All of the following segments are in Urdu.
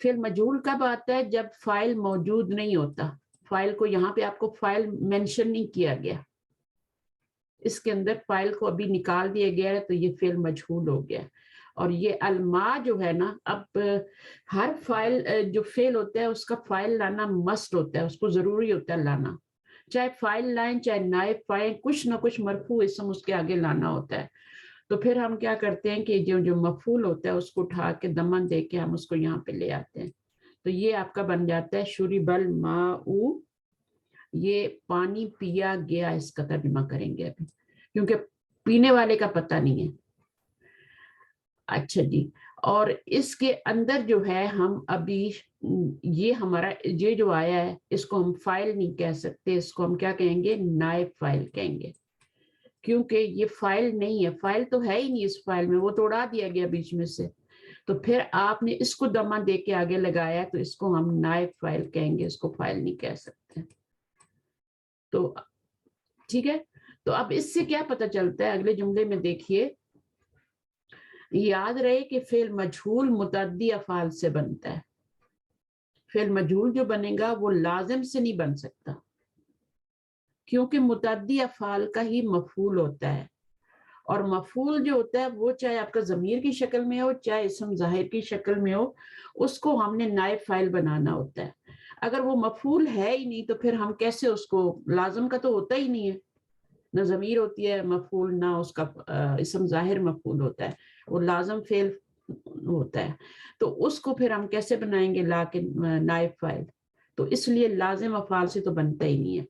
فعل مجہول کب آتا ہے؟ جب فاعل موجود نہیں ہوتا. فاعل کو یہاں پہ آپ کو فاعل مینشن نہیں کیا گیا, اس کے اندر فاعل کو ابھی نکال دیا گیا ہے, تو یہ فعل مجہول ہو گیا. اور یہ الما جو ہے نا, اب ہر فاعل جو فعل ہوتا ہے اس کا فاعل لانا مسٹ ہوتا ہے, اس کو ضروری ہوتا ہے لانا. چاہے فاعل لائن چاہے نائب فاعل, کچھ نہ کچھ مرفوع اسم اس کے آگے لانا ہوتا ہے. تو پھر ہم کیا کرتے ہیں کہ جو مفعول ہوتا ہے اس کو اٹھا کے ضمن دے کے ہم اس کو یہاں پہ لے آتے ہیں. تو یہ آپ کا بن جاتا ہے شرب الماء, یہ پانی پیا گیا, اس کا ترجمہ کریں گے ابھی کیونکہ پینے والے کا پتہ نہیں ہے. اچھا جی, اور اس کے اندر جو ہے ہم ابھی یہ ہمارا یہ جو آیا ہے اس کو ہم فاعل نہیں کہہ سکتے, اس کو ہم کیا کہیں گے؟ نائب فاعل کہیں گے, کیونکہ یہ فاعل نہیں ہے, فاعل تو ہے ہی نہیں اس فاعل میں, وہ تو اڑا دیا گیا بیچ میں سے. تو پھر آپ نے اس کو ضمہ دے کے آگے لگایا تو اس کو ہم نائب فاعل کہیں گے, اس کو فاعل نہیں کہہ سکتے. تو ٹھیک ہے, تو اب اس سے کیا پتہ چلتا ہے؟ اگلے جملے میں دیکھیے, یاد رہے کہ فعل مجہول متعدی افعال سے بنتا ہے. فعل مجہول جو بنے گا وہ لازم سے نہیں بن سکتا, کیونکہ متعدی افعال کا ہی مفعول ہوتا ہے, اور مفعول جو ہوتا ہے وہ چاہے آپ کا ضمیر کی شکل میں ہو چاہے اسم ظاہر کی شکل میں ہو, اس کو ہم نے نائب فاعل بنانا ہوتا ہے. اگر وہ مفعول ہے ہی نہیں تو پھر ہم کیسے اس کو, لازم کا تو ہوتا ہی نہیں ہے, نہ ضمیر ہوتی ہے مفعول نہ اس کا اسم ظاہر مفعول ہوتا ہے, وہ لازم فعل ہوتا ہے. تو اس کو پھر ہم کیسے بنائیں گے؟ لا کے نائب فاعل. تو اس لیے لازم افعال سے تو بنتا ہی نہیں ہے.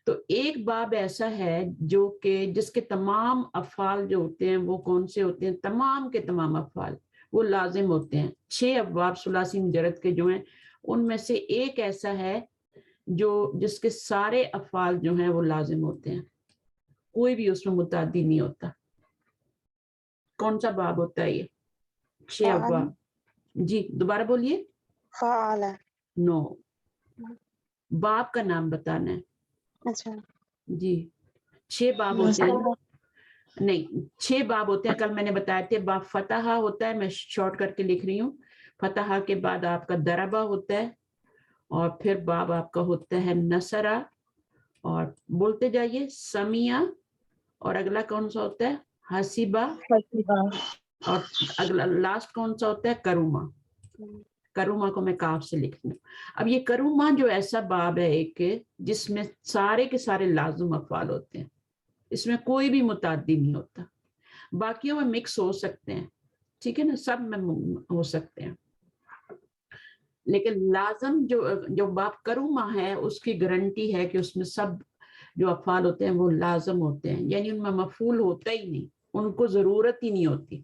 تو ایک باب ایسا ہے جو کہ جس کے تمام افعال جو ہوتے ہیں وہ کون سے ہوتے ہیں؟ تمام کے تمام افعال وہ لازم ہوتے ہیں. 6 ابواب ثلاثی مجرد کے جو ہیں ان میں سے ایک ایسا ہے جو جس کے سارے افعال جو ہیں وہ لازم ہوتے ہیں, کوئی بھی اس میں متعدی نہیں ہوتا. کون سا باب ہوتا ہے یہ؟ 6 ابواب. جی دوبارہ بولیے. فعال. نو, باب کا نام بتانا ہے. اچھا جی 6 باب ہوتے ہیں. نہیں 6 باب ہوتے ہیں, کل میں نے بتایا تھے. باب فتح ہوتا ہے, میں شارٹ کر کے لکھ رہی ہوں. فتح کے بعد آپ کا دربہ ہوتا ہے, اور پھر باب آپ کا ہوتا ہے نصرہ, اور بولتے جائیے سمیہ, اور اگلا کون سا ہوتا ہے؟ حسیبہ, اور اگلا لاسٹ کون سا ہوتا ہے؟ کرومہ. کرومہ کو میں کاف سے لکھ دوں. اب یہ کرومہ جو ایسا باب ہے ایک جس میں سارے کے سارے لازم افعال ہوتے ہیں, اس میں کوئی بھی متعدی نہیں ہوتا. باقیوں میں مکس ہو سکتے ہیں, ٹھیک ہے نا, سب میں ہو سکتے ہیں, لیکن لازم جو باب کرومہ ہے اس کی گارنٹی ہے کہ اس میں سب جو افعال ہوتے ہیں وہ لازم ہوتے ہیں, یعنی ان میں مفعول ہوتا ہی نہیں, ان کو ضرورت ہی نہیں ہوتی.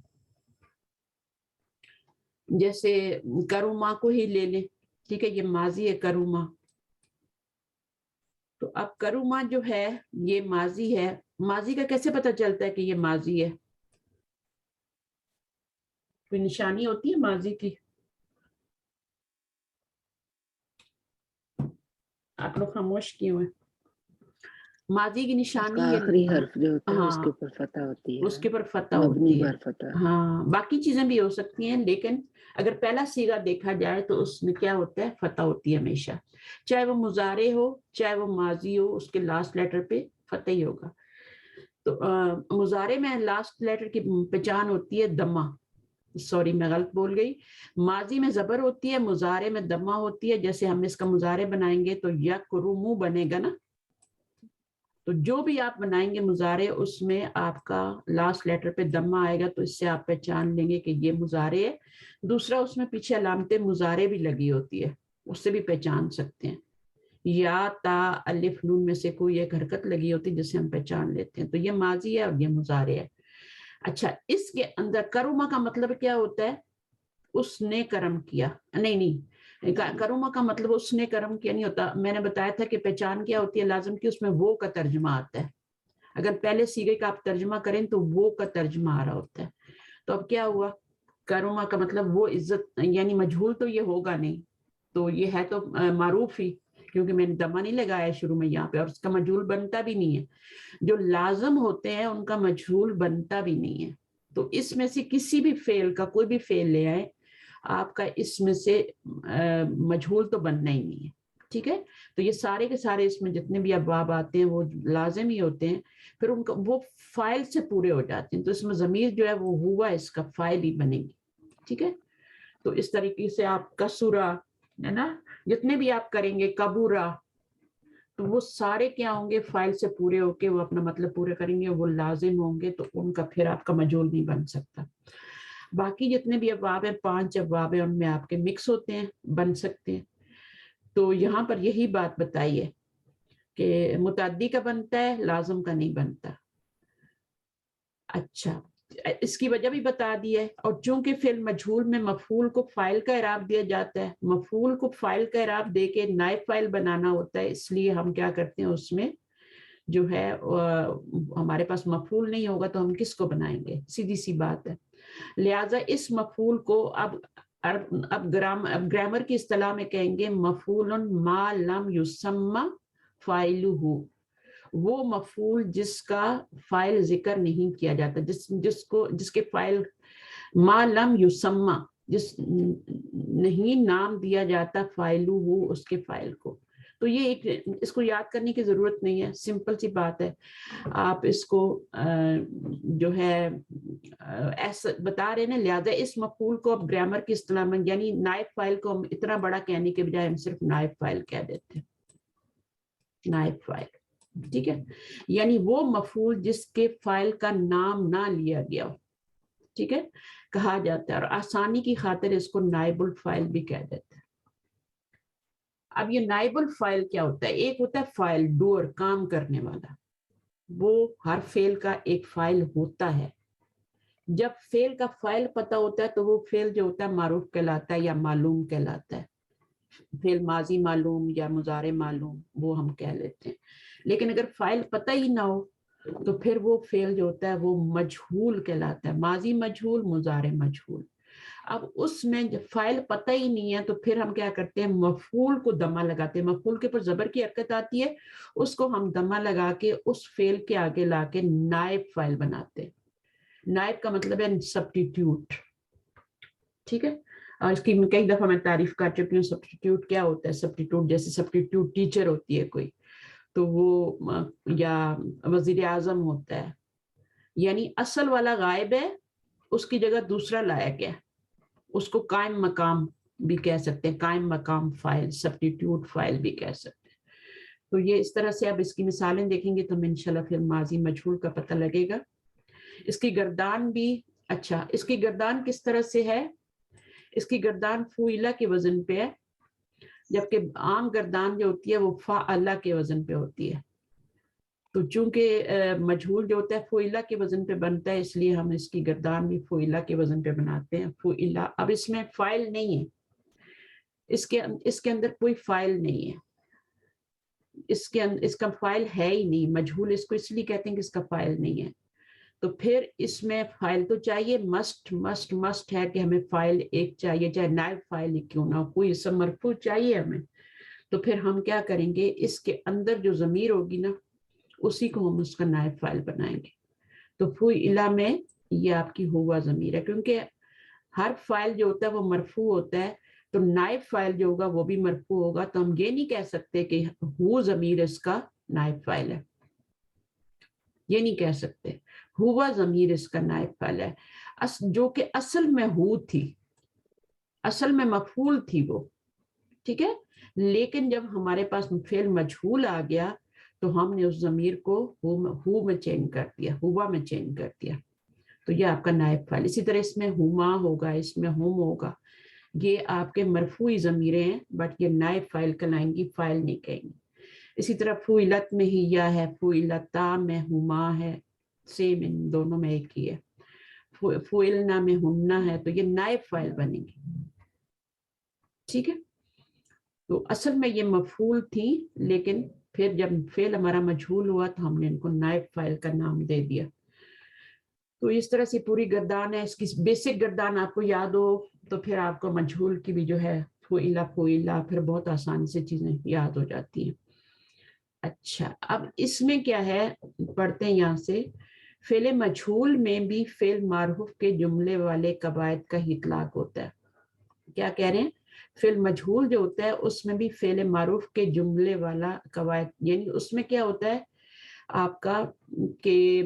جیسے کرومہ کو ہی لے لیں, ٹھیک ہے, یہ ماضی ہے کرومہ. تو اب کرومہ جو ہے یہ ماضی ہے. ماضی کا کیسے پتہ چلتا ہے کہ یہ ماضی ہے؟ کوئی نشانی ہوتی ہے ماضی کی؟ آپ لوگ خاموش کیوں ہیں؟ ماضی کی نشانی آخری حرف جو ہوتا ہے اس ہاں کے اوپر فتح ہوتی ہے, اس کے اوپر فتح مبنی ہوتی ہے. بر فتح. ہاں باقی چیزیں بھی ہو سکتی ہیں, لیکن اگر پہلا صیغہ دیکھا جائے تو اس میں کیا ہوتا ہے؟ فتح ہوتی ہے ہمیشہ, چاہے وہ مضارع ہو چاہے وہ ماضی ہو, اس کے لاسٹ لیٹر پہ فتح ہی ہوگا. تو مضارع میں لاسٹ لیٹر کی پہچان ہوتی ہے دمہ, سوری میں غلط بول گئی, ماضی میں زبر ہوتی ہے, مضارع میں دمہ ہوتی ہے. جیسے ہم اس کا مضارع بنائیں گے تو یکرمو بنے گا نا, تو جو بھی آپ بنائیں گے مضارع اس میں آپ کا لاسٹ لیٹر پہ دمہ آئے گا, تو اس سے آپ پہچان لیں گے کہ یہ مضارع ہے. دوسرا اس میں پیچھے علامت مضارع بھی لگی ہوتی ہے, اس سے بھی پہچان سکتے ہیں. یا تا الف نون میں سے کوئی ایک حرکت لگی ہوتی ہے جسے ہم پہچان لیتے ہیں, تو یہ ماضی ہے اور یہ مضارع ہے. اچھا اس کے اندر کرومہ کا مطلب کیا ہوتا ہے؟ اس نے کرم کیا, نہیں کرومہ کا مطلب اس نے کرم کیا نہیں ہوتا. میں نے بتایا تھا کہ پہچان کیا ہوتی ہے لازم کی, اس میں وہ کا ترجمہ آتا ہے. اگر پہلے صیغے کا آپ ترجمہ کریں تو وہ کا ترجمہ آ رہا ہوتا ہے. تو اب کیا ہوا؟ کرومہ کا مطلب وہ عزت, یعنی مجہول تو یہ ہوگا نہیں, تو یہ ہے تو معروف ہی, کیونکہ میں نے دمہ نہیں لگایا شروع میں یہاں پہ, اور اس کا مجہول بنتا بھی نہیں ہے. جو لازم ہوتے ہیں ان کا مجہول بنتا بھی نہیں ہے. تو اس میں سے کسی بھی فعل کا کوئی بھی فعل لے آئے, آپ کا اس میں سے مجہول تو بننا ہی نہیں ہے. ٹھیک ہے, تو یہ سارے کے سارے اس میں جتنے بھی ابواب آتے ہیں وہ لازم ہی ہوتے ہیں, پھر ان کا وہ فائل سے پورے ہو جاتے ہیں, تو اس میں ضمیر جو ہے وہ ہوا اس کا فائل ہی بنے گی. ٹھیک ہے, تو اس طریقے سے آپ کسورا ہے نا, جتنے بھی آپ کریں گے, کبورا, تو وہ سارے کیا ہوں گے, فائل سے پورے ہو کے وہ اپنا مطلب پورے کریں گے, وہ لازم ہوں گے, تو ان کا پھر آپ کا مجہول نہیں بن سکتا. باقی جتنے بھی ابواب ہیں, 5 ابواب ہیں, ان میں آپ کے مکس ہوتے ہیں, بن سکتے ہیں. تو یہاں پر یہی بات بتائی ہے کہ متعدی کا بنتا ہے, لازم کا نہیں بنتا. اچھا, اس کی وجہ بھی بتا دی ہے. اور چونکہ فعل مجہول میں مفعول کو فاعل کا اعراب دیا جاتا ہے, مفعول کو فاعل کا اعراب دے کے نائب فاعل بنانا ہوتا ہے, اس لیے ہم کیا کرتے ہیں, اس میں جو ہے ہمارے پاس مفعول نہیں ہوگا تو ہم کس کو بنائیں گے, سیدھی سی بات ہے. لہٰذا اس مفعول کو اب گرامر کی اصطلاح میں کہیں گے مفعول ما لم یسمى فاعلہ, وہ مفعول جس کا فاعل ذکر نہیں کیا جاتا, جس کے فاعل ما لم یسمى, جس نہیں نام دیا جاتا فاعلہ, اس کے فاعل کو. تو یہ اس کو یاد کرنے کی ضرورت نہیں ہے, سمپل سی بات ہے. آپ اس کو جو ہے ایسا بتا رہے ہیں, لہٰذا اس مفعول کو اب گرامر کی اصطلاح میں یعنی نائب فاعل کو ہم اتنا بڑا کہنے کے بجائے ہم صرف نائب فاعل کہہ دیتے ہیں, نائب فاعل. ٹھیک ہے, یعنی وہ مفعول جس کے فاعل کا نام نہ لیا گیا ہو, ٹھیک ہے, کہا جاتا ہے, اور آسانی کی خاطر اس کو نائب الفاعل بھی کہہ دیتے ہیں. اب یہ نائب الفاعل کیا ہوتا ہے, ایک ہوتا ہے فاعل, ڈوئر, کام کرنے والا, وہ ہر فعل کا ایک فاعل ہوتا ہے. جب فعل کا فاعل پتہ ہوتا ہے تو وہ فعل جو ہوتا ہے معروف کہلاتا ہے یا معلوم کہلاتا ہے. فعل ماضی معلوم یا مضارع معلوم وہ ہم کہہ لیتے ہیں. لیکن اگر فاعل پتہ ہی نہ ہو تو پھر وہ فعل جو ہوتا ہے وہ مجہول کہلاتا ہے, ماضی مجہول, مضارع مجہول. اب اس میں جب فاعل پتہ ہی نہیں ہے تو پھر ہم کیا کرتے ہیں, مفعول کو دمہ لگاتے ہیں. مفعول کے اوپر زبر کی حرکت آتی ہے, اس کو ہم دمہ لگا کے اس فعل کے آگے لا کے نائب فاعل بناتے ہیں. نائب کا مطلب ہے سبسٹیٹیوٹ. ٹھیک ہے, اور اس کی کئی دفعہ میں تعریف کر چکی ہوں. سبسٹیٹیوٹ کیا ہوتا ہے, سبسٹیٹیوٹ جیسے سبسٹیٹیوٹ ٹیچر ہوتی ہے کوئی, تو وہ یا وزیر اعظم ہوتا ہے, یعنی اصل والا غائب ہے, اس کی جگہ دوسرا لایا گیا, اس کو قائم مقام بھی کہہ سکتے ہیں, قائم مقام فاعل, سبسٹیٹیوٹ فاعل بھی کہہ سکتے ہیں. تو یہ اس طرح سے اب اس کی مثالیں دیکھیں گے تو ہمیں انشاءاللہ پھر ماضی مجہول کا پتہ لگے گا. اس کی گردان بھی, اچھا اس کی گردان کس طرح سے ہے, اس کی گردان فعلہ کے وزن پہ ہے, جبکہ عام گردان جو ہوتی ہے وہ فعلہ کے وزن پہ ہوتی ہے. تو چونکہ مجہول جو ہوتا ہے فعلہ کے وزن پہ بنتا ہے, اس لیے ہم اس کی گردان بھی فعلہ کے وزن پہ بناتے ہیں, فعلہ. اب اس میں فاعل نہیں ہے, اس کے اندر کوئی فاعل نہیں ہے, اس کا فاعل ہے ہی نہیں. مجہول اس کو اس لیے کہتے ہیں کہ اس کا فاعل نہیں ہے. تو پھر اس میں فاعل تو چاہیے, مسٹ ہے کہ ہمیں فاعل ایک چاہیے, چاہے نائب فاعل کیوں نہ ہو, کوئی اسم مرفوع چاہیے ہمیں. تو پھر ہم کیا کریں گے, اس کے اندر جو ضمیر ہوگی نا اسی کو ہم اس کا نائب فاعل بنائیں گے. تو فعلہ میں یہ آپ کی ہوا ضمیر ہے, کیونکہ ہر فاعل جو ہوتا ہے وہ مرفوع ہوتا ہے, تو نائب فاعل جو ہوگا وہ بھی مرفوع ہوگا. تو ہم یہ نہیں کہہ سکتے کہ ہو ضمیر اس کا نائب فاعل ہے, یہ نہیں کہہ سکتے. ہوا ضمیر اس کا نائب فاعل ہے, جو کہ اصل میں ہو تھی, اصل میں مفعول تھی وہ. ٹھیک ہے, لیکن جب ہمارے پاس فعل مجہول آ گیا تو ہم نے اس ضمیر کو ہو میں چینج کر دیا, ہوا میں چینج کر دیا. تو یہ آپ کا نائب فاعل. اسی طرح اس میں ہما ہوگا, اس میں ہم ہوگا, یہ آپ کے مرفوعی ضمیریں ہیں, بٹ یہ نائب فاعل کہلائیں گی, فاعل نہیں کہیں گی. اسی طرح فعلت میں ہی یا ہے, فعلتا میں ہما ہے, سیم ان دونوں میں ایک ہی ہے. فعلنا میں ہننا ہے, تو یہ نائب فاعل بنے گی. ٹھیک ہے, تو اصل میں یہ مفعول تھی, لیکن پھر جب فعل ہمارا مجہول ہوا تو ہم نے ان کو نائب فاعل کا نام دے دیا. تو اس طرح سے پوری گردان ہے. اس کی بیسک گردان آپ کو یاد ہو تو پھر آپ کو مجہول کی بھی جو ہے فعلہ پھر بہت آسانی سے چیزیں یاد ہو جاتی ہیں. اچھا, اب اس میں کیا ہے, پڑھتے ہیں یہاں سے. فعل مجہول میں بھی فعل معروف کے جملے والے قواعد کا اطلاق ہوتا ہے. کیا کہہ رہے ہیں، فعل مجہول جو ہوتا ہے اس میں بھی فعل معروف کے جملے والا قواعد، یعنی اس میں کیا ہوتا ہے آپ کا کہ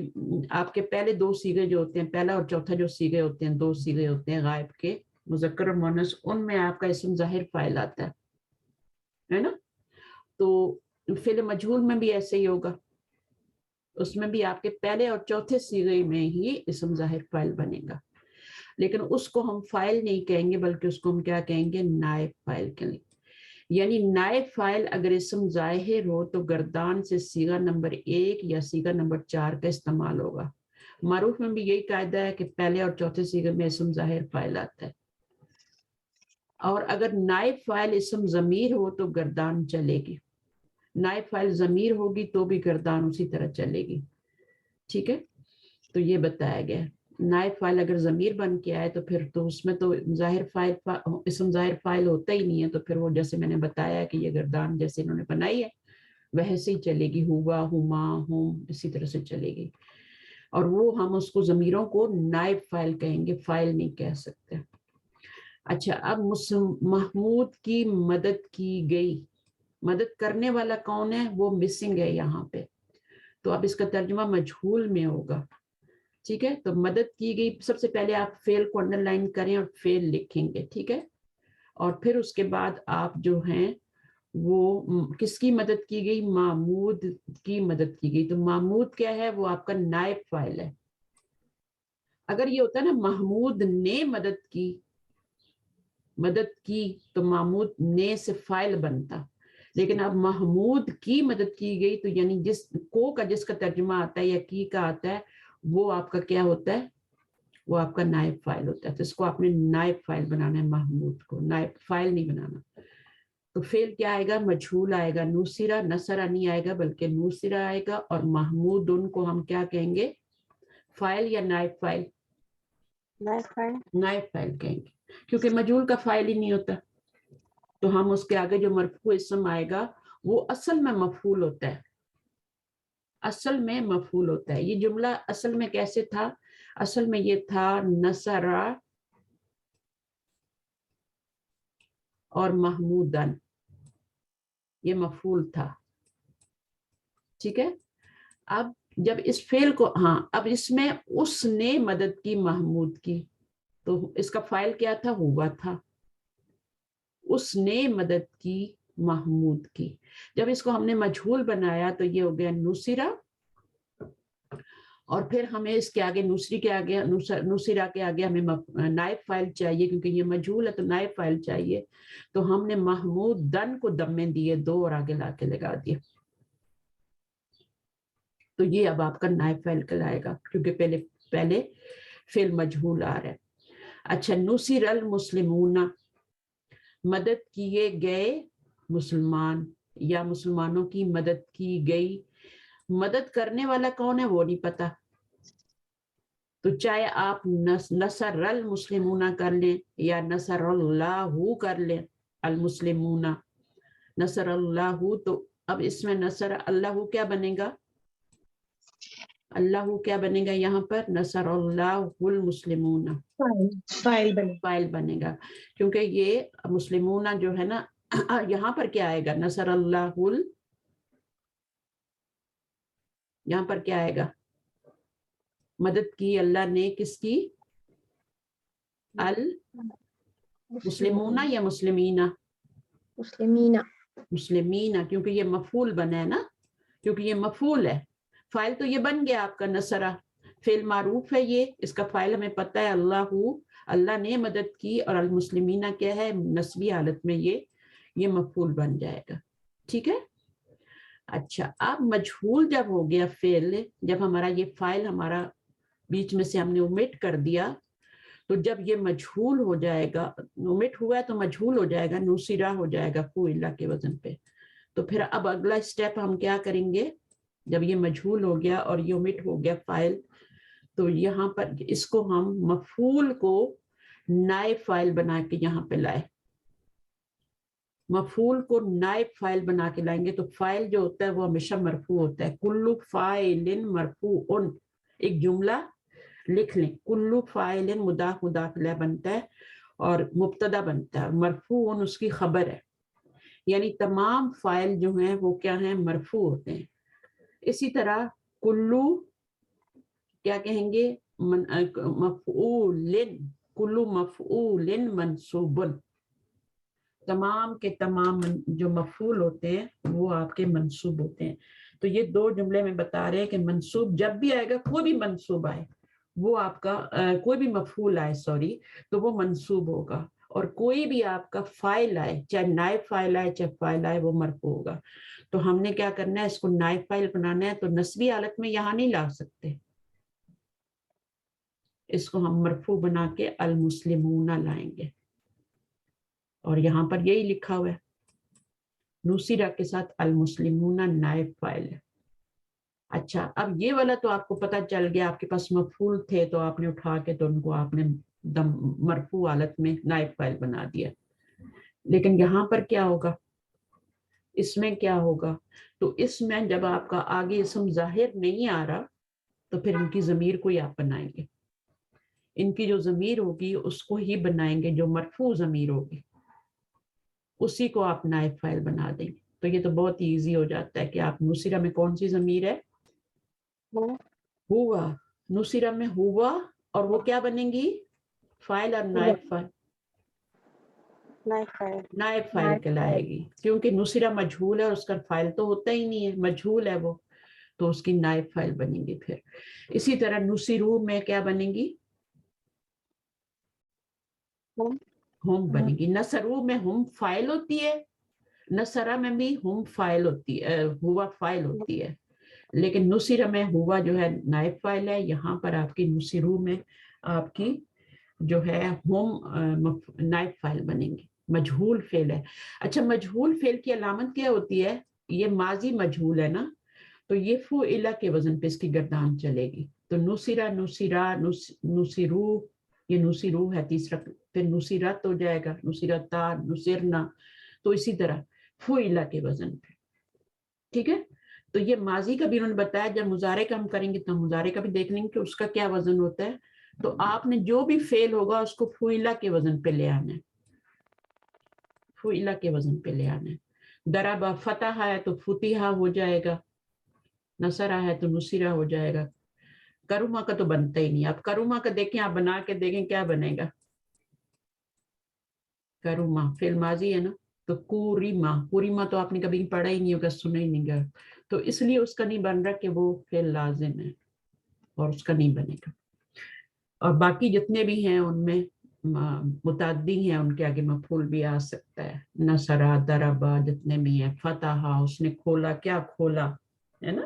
آپ کے پہلے دو صیغے جو ہوتے ہیں، پہلا اور چوتھا جو صیغے ہوتے ہیں، دو صیغے ہوتے ہیں غائب کے مذکر اور مؤنث، ان میں آپ کا اسم ظاہر فاعل آتا ہے نا. تو فعل مجہول میں بھی ایسے ہی ہوگا، اس میں بھی آپ کے پہلے اور چوتھے صیغے میں ہی اسم ظاہر فاعل بنے گا، لیکن اس کو ہم فاعل نہیں کہیں گے بلکہ اس کو ہم کیا کہیں گے، نائب فاعل کہیں گے. یعنی نائب فاعل اگر اسم ظاہر ہو تو گردان سے صیغہ نمبر 1 یا صیغہ نمبر 4 کا استعمال ہوگا. معروف میں بھی یہی قاعدہ ہے کہ پہلے اور چوتھے صیغے میں اسم ظاہر فاعل آتا ہے، اور اگر نائب فاعل اسم ضمیر ہو تو گردان چلے گی، نائب فاعل ضمیر ہوگی تو بھی گردان اسی طرح چلے گی. ٹھیک ہے، تو یہ بتایا گیا. نائب فاعل اگر ضمیر بن کے آئے تو پھر تو اس میں تو ظاہر فاعل اسم ظاہر فاعل ہوتا ہی نہیں ہے، تو پھر وہ جیسے میں نے بتایا کہ یہ گردان جیسے انہوں نے بنائی ہے ویسے ہی چلے گی، ہوا، ہما، ہم، اسی طرح سے چلے گی. اور وہ ہم اس کو ضمیروں کو نائب فاعل کہیں گے، فاعل نہیں کہہ سکتے. اچھا، اب محمود کی مدد کی گئی، مدد کرنے والا کون ہے، وہ مسنگ ہے یہاں پہ، تو اب اس کا ترجمہ مجہول میں ہوگا. ٹھیک ہے، تو مدد کی گئی، سب سے پہلے آپ فعل کو انڈر لائن کریں اور فعل لکھیں گے. ٹھیک ہے، اور پھر اس کے بعد آپ جو ہیں وہ کس کی مدد کی گئی، معمود کی مدد کی گئی. تو معمود کیا ہے، وہ آپ کا نائب فاعل ہے. اگر یہ ہوتا ہے نا محمود نے مدد کی تو معمود نے سے فاعل بنتا، لیکن اب محمود کی مدد کی گئی تو یعنی جس کا ترجمہ آتا ہے یا کی کا آتا ہے وہ آپ کا کیا ہوتا ہے، وہ آپ کا نائب فاعل ہوتا ہے. تو اس کو آپ نے نائب فاعل بنانا ہے، محمود کو نائب فاعل نہیں بنانا. تو فعل کیا آئے گا، مجہول آئے گا، نوسرا، نصرا نہیں آئے گا بلکہ نوسرا آئے گا. اور محمود ان کو ہم کیا کہیں گے، فاعل یا نائب فاعل، نائب فاعل کہیں گے، کیونکہ مجہول کا فاعل ہی نہیں ہوتا. تو ہم اس کے آگے جو مرفوع اسم آئے گا وہ اصل میں مفعول ہوتا ہے، اصل میں مفعول ہوتا ہے. یہ جملہ اصل میں کیسے تھا، اصل میں یہ تھا نصرا اور محمودن، یہ مفعول تھا. ٹھیک ہے، اب جب اس فعل کو اب اس میں اس نے مدد کی محمود کی، تو اس کا فاعل کیا تھا، ہوا تھا. اس نے مدد کی محمود کی. جب اس کو ہم نے مجہول بنایا تو یہ ہو گیا نصرا، اور پھر ہمیں اس کے آگے نصری کے آگے نصرا کے آگے ہمیں نائب فاعل چاہیے، کیونکہ یہ مجہول ہے تو نائب فاعل چاہیے. تو ہم نے محمود دن کو دمے دیے 2 اور آگے لا کے لگا دیا. تو یہ اب آپ کا نائب فاعل کہلائے گا کیونکہ پہلے فعل مجہول آ رہا ہے. اچھا، نصر المسلمون، مدد کیے گئے مسلمان یا مسلمانوں کی مدد کی گئی. مدد کرنے والا کون ہے وہ نہیں پتا، تو چاہے آپ نصر المسلمون کر لیں یا نصر اللہ کر لیں، المسلمون نصر اللہ. تو اب اس میں نصر اللہ کیا بنے گا، اللہ کیا بنے گا یہاں پر، نصر اللہ المسلمون، فاعل بنے گا، کیونکہ یہ مسلمون جو ہے نا یہاں پر کیا آئے گا، نصر اللہ یہاں پر کیا آئے گا، مدد کی اللہ نے کس کی، المسلمون یا مسلمینہ، مسلمینہ، کیونکہ یہ مفعول بنا ہے نا، کیونکہ یہ مفعول ہے. فاعل تو یہ بن گیا آپ کا نصرہ، فعل معروف ہے یہ، اس کا فاعل ہمیں پتہ ہے اللہ نے مدد کی، اور المسلمینہ کیا ہے، نسبی حالت میں یہ مفعول بن جائے گا. ٹھیک ہے. اچھا، اب مجہول جب ہو گیا فعل، جب ہمارا یہ فاعل ہمارا بیچ میں سے ہم نے اومٹ کر دیا، تو جب یہ مجہول ہو جائے گا، اومٹ ہوا ہے تو مجہول ہو جائے گا، نوسرا ہو جائے گا فعل کے وزن پہ. تو پھر اب اگلا اسٹیپ ہم کیا کریں گے، جب یہ مجہول ہو گیا اور یہ اومٹ ہو گیا فاعل، تو یہاں پر اس کو ہم مفعول کو نائب فاعل بنا کے یہاں پہ لائے، مفعول کو نائب فاعل بنا کے لائیں گے. تو فاعل جو ہوتا ہے وہ ہمیشہ مرفوع ہوتا ہے، کل فاعل مرفوع. ایک جملہ لکھ لیں، کل فاعل مضاف مضاف الیہ بنتا ہے، اور مبتدا بنتا ہے، مرفوع اس کی خبر ہے، یعنی تمام فاعل جو ہیں وہ کیا ہیں، مرفوع ہوتے ہیں۔ اسی طرح کلو کیا کہیں گے، مفعول، کلو مفعول منصوب، تمام کے تمام جو مفعول ہوتے ہیں وہ آپ کے منصوب ہوتے ہیں۔ تو یہ دو جملے میں بتا رہے ہیں کہ منصوب جب بھی آئے گا، کوئی بھی منصوب آئے وہ آپ کا کوئی بھی مفعول آئے تو وہ منصوب ہوگا، اور کوئی بھی آپ کا فاعل آئے، چاہے نائب فاعل آئے چاہے فاعل آئے، وہ مرفوع ہوگا۔ تو ہم نے کیا کرنا ہے، اس کو نائب فاعل بنانا ہے، تو نسبی حالت میں یہاں نہیں لا سکتے، اس کو ہم مرفوع بنا کے المسلمون لائیں گے، اور یہاں پر یہی لکھا ہوا ہے، نصیرہ کے ساتھ المسلمون نائب فاعل ہے۔ اچھا، اب یہ والا تو آپ کو پتہ چل گیا، آپ کے پاس مفعول تھے تو آپ نے اٹھا کے تو ان کو آپ نے مرفوع حالت میں نائب فاعل بنا دیا۔ لیکن یہاں پر کیا ہوگا، اس میں کیا ہوگا، تو اس میں جب آپ کا آگے اسم ظاہر نہیں آ رہا تو پھر ان کی ضمیر کو ہی آپ بنائیں گے، ان کی جو ضمیر ہوگی اس کو ہی بنائیں گے، جو مرفوع ضمیر ہوگی اسی کو آپ نائب فاعل بنا دیں گے۔ تو یہ تو بہت ایزی ہو جاتا ہے کہ آپ نصیرہ میں کون سی ضمیر ہے، ہوا، نصیرہ میں ہوا، اور وہ کیا بنیں گی، فاعل اور نائب فاعل، نائب فاعل کہلائے گی، کیونکہ نصیرہ مجہول ہے اور اس کا فاعل تو ہوتا ہی نہیں ہے، مجہول ہے وہ، تو اس کی نائب فاعل بنیں گی۔ پھر اسی طرح نصیرو میں کیا بنیں گی، ہم بنے گی۔ نصرو میں ہم فاعل ہوتی ہے، نصرہ میں بھی ہم فاعل ہوتی ہے، ہوا فاعل ہوتی ہے، لیکن نصرہ میں ہوا جو ہے نائب فاعل ہے، یہاں پر آپ کی نصرو میں آپ کی جو ہے ہم نائب فاعل بنیں گے، مجہول فعل ہے۔ اچھا، مجہول فعل کی علامت کیا ہوتی ہے، یہ ماضی مجہول ہے نا، تو یہ فعل کے وزن پہ اس کی گردان چلے گی، تو نصرہ، نصرہ، نصرو، یہ نصرو ہے تیسرا، پھر نصرت ہو جائے گا، نصرتا، نصرنا، تو اسی طرح فعل کے وزن پہ، ٹھیک ہے۔ تو یہ ماضی کا بھی انہوں نے بتایا، جب مضارع کا ہم کریں گے تو مضارع کا بھی دیکھ لیں گے کہ اس کا کیا وزن ہوتا ہے، تو آپ نے جو بھی فعل ہوگا اس کو فعل کے وزن پہ لے آنا ہے، فعل کے وزن پہ لے آنا ہے۔ ضرب فتح ہے تو فتح ہو جائے گا، نصرہ ہے تو نصرہ ہو جائے گا۔ کرما کا تو بنتا ہی نہیں، آپ کرما کا دیکھیں، آپ بنا کے دیکھیں کیا بنے گا، کرما فعل ماضی ہے نا، تو کوریما تو آپ نے کبھی پڑھا ہی نہیں ہوگا، سنا ہی نہیں گا، تو اس لیے اس کا نہیں بن رہا کہ وہ فعل لازم ہے، اور اس کا نہیں بنے گا۔ اور باقی جتنے بھی ہیں ان میں متعدی ہیں، ان کے آگے مفعول بھی آ سکتا ہے، نصرہ، ضربہ، جتنے بھی ہیں، فتح اس نے کھولا، کیا کھولا ہے نا،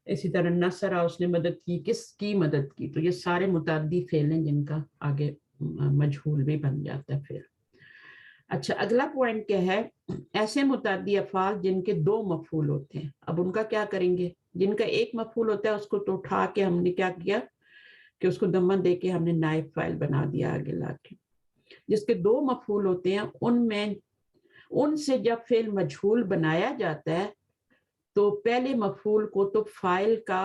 اسی طرح نصرہ اس نے مدد کی، کس کی مدد کی، تو یہ سارے متعدی فعل ہیں جن کا آگے مجہول بھی بن جاتا ہے پھر۔ اچھا، اگلا پوائنٹ کیا ہے، ایسے متعدی افعال جن کے دو مفعول ہوتے ہیں، اب ان کا کیا کریں گے، جن کا ایک مفعول ہوتا ہے اس کو تو اٹھا کے ہم نے کیا کیا کہ اس کو ضمہ دے کے ہم نے نائب فاعل بنا دیا آگے لا کے۔ جس کے دو مفعول ہوتے ہیں ان سے جب فعل مجہول بنایا جاتا ہے تو پہلے مفعول کو تو فاعل کا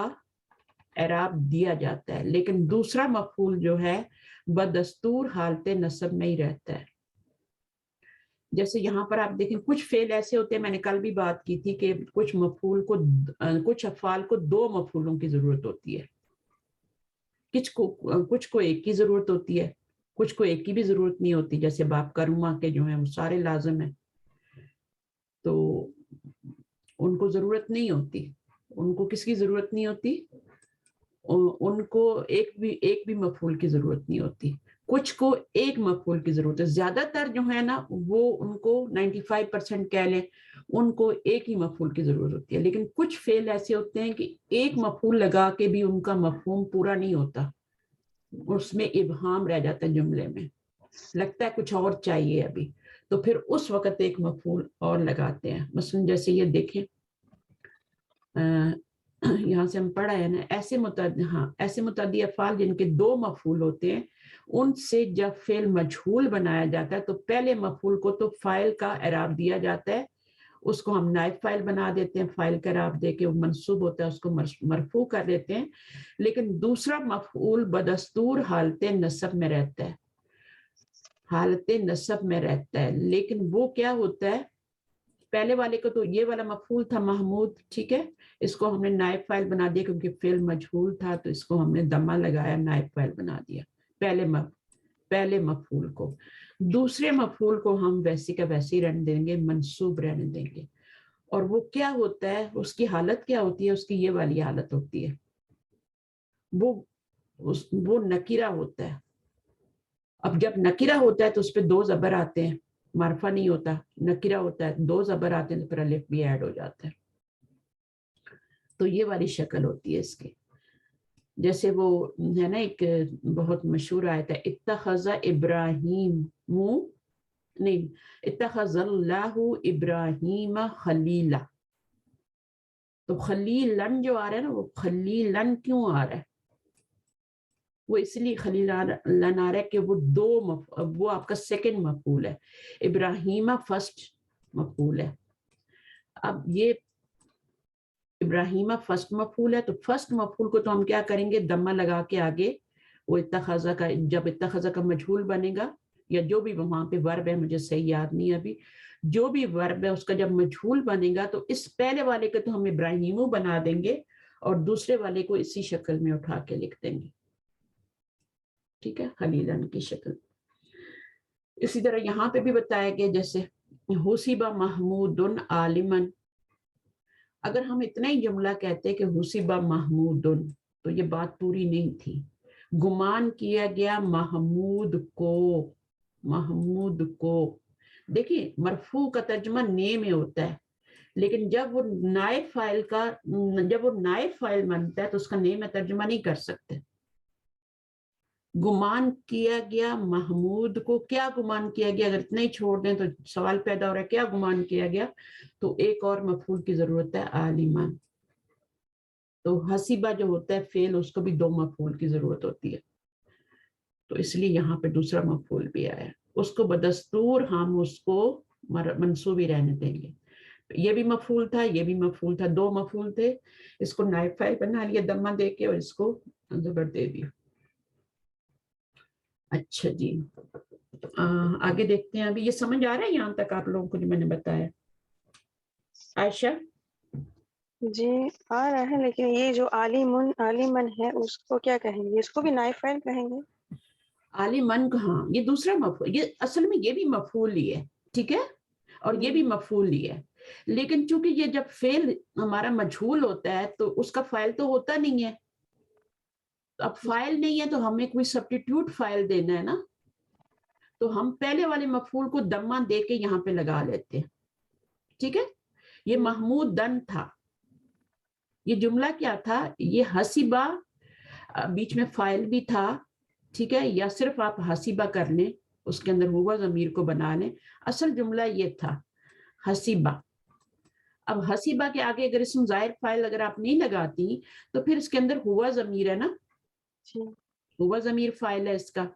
اعراب دیا جاتا ہے، لیکن دوسرا مفعول جو ہے بدستور حالت نصب میں ہی رہتا ہے۔ جیسے یہاں پر آپ دیکھیں کچھ فعل ایسے ہوتے ہیں، میں نے کل بھی بات کی تھی کہ کچھ افعال کو دو مفعولوں کی ضرورت ہوتی ہے، کچھ کو ایک کی ضرورت ہوتی ہے، کچھ کو ایک کی بھی ضرورت نہیں ہوتی، جیسے باب کرما کے جو ہیں وہ سارے لازم ہیں، تو ان کو ضرورت نہیں ہوتی، ان کو کس کی ضرورت نہیں ہوتی، ان کو ایک بھی مفعول کی ضرورت نہیں ہوتی، کچھ کو ایک مفعول کی ضرورت ہے، زیادہ تر جو ہے نا وہ ان کو 95% کہہ لیں ان کو ایک ہی مفعول کی ضرورت ہوتی ہے، لیکن کچھ فعل ایسے ہوتے ہیں کہ ایک مفعول لگا کے بھی ان کا مفہوم پورا نہیں ہوتا، اس میں ابہام رہ جاتا ہے، جملے میں لگتا ہے کچھ اور چاہیے ابھی، تو پھر اس وقت ایک مفعول اور لگاتے ہیں۔ مثلا جیسے یہ دیکھیں، یہاں سے ہم پڑھا ہے نا، ایسے متعدی افعال جن کے دو مفعول ہوتے ہیں، ان سے جب فعل مجہول بنایا جاتا ہے تو پہلے مفعول کو تو فاعل کا اعراب دیا جاتا ہے، اس کو ہم نائب فاعل بنا دیتے ہیں، فاعل کا اعراب دے کے وہ منصوب ہوتا ہے، اس کو مرفوع کر دیتے ہیں، لیکن دوسرا مفعول بدستور حالت نصب میں رہتا ہے، حالت نصب میں رہتا ہے. لیکن وہ کیا ہوتا ہے, پہلے والے کو تو یہ والا مفعول تھا محمود, ٹھیک ہے, اس کو ہم نے نائب فاعل بنا دیا کیونکہ فعل مجہول تھا, تو اس کو ہم نے ضمہ لگایا, نائب فاعل بنا دیا پہلے مفعول کو. دوسرے مفعول کو ہم ویسے کا ویسے ہی رہنے دیں گے, منصوب رہنے دیں گے. اور وہ کیا ہوتا ہے, اس کی حالت کیا ہوتی ہے, اس کی یہ والی حالت ہوتی ہے, وہ نکیرہ ہوتا ہے. اب جب نکیرہ ہوتا ہے تو اس پہ 2 زبر آتے ہیں, معرفہ نہیں ہوتا, نکیرہ ہوتا ہے, 2 زبر آتے ہیں تو پھر الف بھی ایڈ ہو جاتا ہے. تو یہ والی شکل ہوتی ہے اس کی. جیسے وہ ہے نا ایک بہت مشہور آیت ہے, اتخذ ابراہیم نہیں اتخذ اللہ ابراہیم خلیلا. تو خلیلن جو آ رہا ہے نا, وہ خلیلن کیوں آ رہا ہے, وہ اس لیے خلیلن آ رہا ہے کہ وہ آپ کا سیکنڈ مفعول ہے, ابراہیم فرسٹ مفعول ہے. اب یہ ابراہیم فرسٹ مفعول ہے, تو فرسٹ مفعول کو تو ہم کیا کریں گے, ضمہ لگا کے آگے وہ اتخذہ کا, جب اتخذہ کا مجہول بنے گا, یا جو بھی وہاں پہ ورب ہے, مجھے صحیح یاد نہیں ابھی, جو بھی ورب ہے اس کا جب مجہول بنے گا تو اس پہلے والے کو تو ہم ابراہیمو بنا دیں گے اور دوسرے والے کو اسی شکل میں اٹھا کے لکھ دیں گے, ٹھیک ہے, خلیلن کی شکل. اسی طرح یہاں پہ بھی بتایا گیا, جیسے حسب محمود عالمن. اگر ہم اتنا ہی جملہ کہتے کہ حسب محمود, تو یہ بات پوری نہیں تھی. گمان کیا گیا محمود کو. دیکھیں مرفوع کا ترجمہ نے میں ہوتا ہے, لیکن جب وہ نائب فاعل بنتا ہے تو اس کا نے میں ترجمہ نہیں کر سکتے. گمان کیا گیا محمود کو, کیا گمان کیا گیا, اگر اتنا ہی چھوڑ دیں تو سوال پیدا ہو رہا ہے کیا گمان کیا گیا, تو ایک اور مفعول کی ضرورت ہے, عالمان. تو حسیبہ جو ہوتا ہے فعل, اس کو بھی 2 مفعول کی ضرورت ہوتی ہے, تو اس لیے یہاں پہ دوسرا مفعول بھی آیا ہے. اس کو بدستور ہم اس کو منصوب ہی رہنے دیں گے. یہ بھی مفعول تھا, یہ بھی مفعول تھا, 2 مفعول تھے, اس کو نائب فاعل بنا لیا ضمہ دے کے اور اس کو زبر دے دیا. اچھا جی, آگے دیکھتے ہیں. ابھی یہ سمجھ آ رہا ہے یہاں تک آپ لوگوں کو جو میں نے بتایا؟ عائشہ جی آ رہا ہے, لیکن یہ جو عالمن ہے اس کو کیا کہیں گے, اس کو بھی نائب فاعل کہیں گے؟ عالمن کو, ہاں, یہ دوسرا مفعول, یہ اصل میں یہ بھی مفعول ہی ہے, ٹھیک ہے, اور یہ بھی مفعول ہی ہے. لیکن چونکہ یہ جب فعل ہمارا مجہول ہوتا ہے تو اس کا فاعل تو ہوتا نہیں ہے. اب فاعل نہیں ہے تو ہمیں کوئی سبسٹیٹیوٹ فاعل دینا ہے نا, تو ہم پہلے والے مفعول کو ضمہ دے کے یہاں پہ لگا لیتے ہیں, ٹھیک ہے. یہ محمود دن تھا, یہ جملہ کیا تھا, یہ حسیبہ, بیچ میں فاعل بھی تھا, ٹھیک ہے, یا صرف آپ حسیبہ کر لیں, اس کے اندر ہوا ضمیر کو بنا لیں. اصل جملہ یہ تھا حسیبہ. اب حسیبہ کے آگے اگر اسم ظاہر فاعل اگر آپ نہیں لگاتی تو پھر اس کے اندر ہوا ضمیر ہے نا, ہوا ضمیر فاعل ہے اس کا.